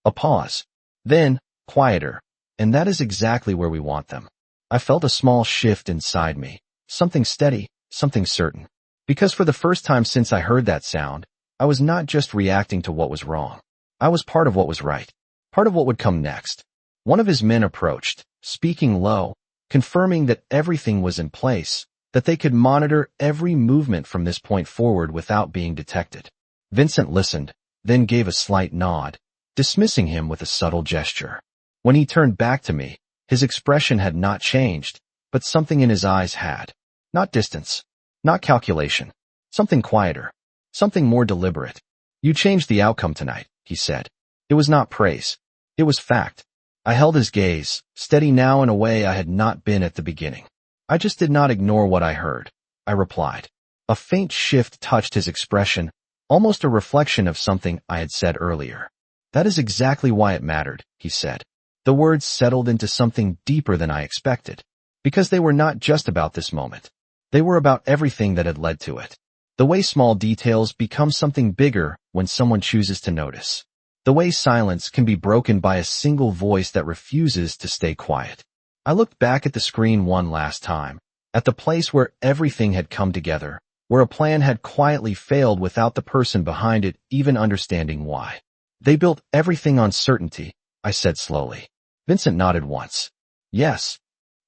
A pause. Then, quieter. And that is exactly where we want them. I felt a small shift inside me. Something steady, something certain. Because for the first time since I heard that sound, I was not just reacting to what was wrong. I was part of what was right. Part of what would come next. One of his men approached, speaking low, confirming that everything was in place, that they could monitor every movement from this point forward without being detected. Vincent listened, then gave a slight nod, dismissing him with a subtle gesture. When he turned back to me, his expression had not changed, but something in his eyes had. Not distance, not calculation, something quieter, something more deliberate. You changed the outcome tonight, he said. It was not praise. It was fact. I held his gaze, steady now in a way I had not been at the beginning. I just did not ignore what I heard, I replied. A faint shift touched his expression, almost a reflection of something I had said earlier. That is exactly why it mattered, he said. The words settled into something deeper than I expected, because they were not just about this moment. They were about everything that had led to it. The way small details become something bigger when someone chooses to notice. The way silence can be broken by a single voice that refuses to stay quiet. I looked back at the screen one last time, at the place where everything had come together, where a plan had quietly failed without the person behind it even understanding why. They built everything on certainty, I said slowly. Vincent nodded once. Yes.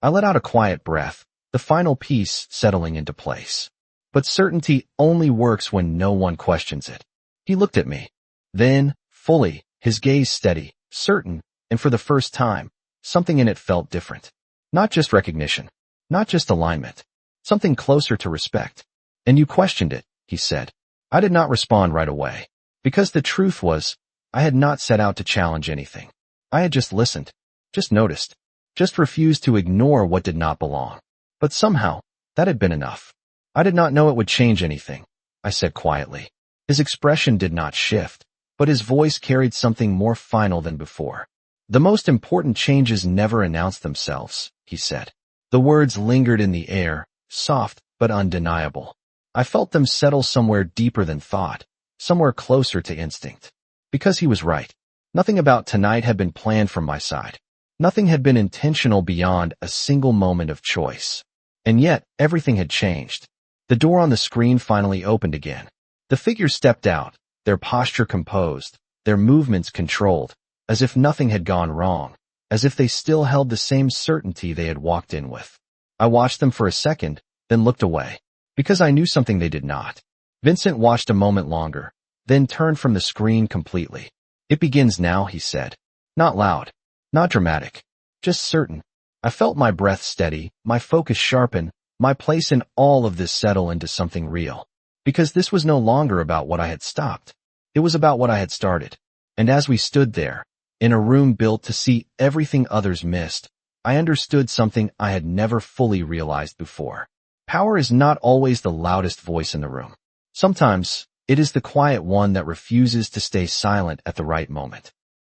I let out a quiet breath, the final piece settling into place. But certainty only works when no one questions it. He looked at me. Then, fully, his gaze steady, certain, and for the first time, something in it felt different. Not just recognition. Not just alignment. Something closer to respect. And you questioned it, he said. I did not respond right away. Because the truth was, I had not set out to challenge anything. I had just listened. Just noticed. Just refused to ignore what did not belong. But somehow, that had been enough. I did not know it would change anything, I said quietly. His expression did not shift, but his voice carried something more final than before. The most important changes never announce themselves, he said. The words lingered in the air, soft but undeniable. I felt them settle somewhere deeper than thought, somewhere closer to instinct. Because he was right. Nothing about tonight had been planned from my side. Nothing had been intentional beyond a single moment of choice. And yet, everything had changed. The door on the screen finally opened again. The figures stepped out, their posture composed, their movements controlled, as if nothing had gone wrong, as if they still held the same certainty they had walked in with. I watched them for a second, then looked away, because I knew something they did not. Vincent watched a moment longer, then turned from the screen completely. It begins now, he said. Not loud, not dramatic, just certain. I felt my breath steady, my focus sharpen, my place in all of this settle into something real. Because this was no longer about what I had stopped. It was about what I had started. And as we stood there, in a room built to see everything others missed, I understood something I had never fully realized before. Power is not always the loudest voice in the room. Sometimes, it is the quiet one that refuses to stay silent at the right moment.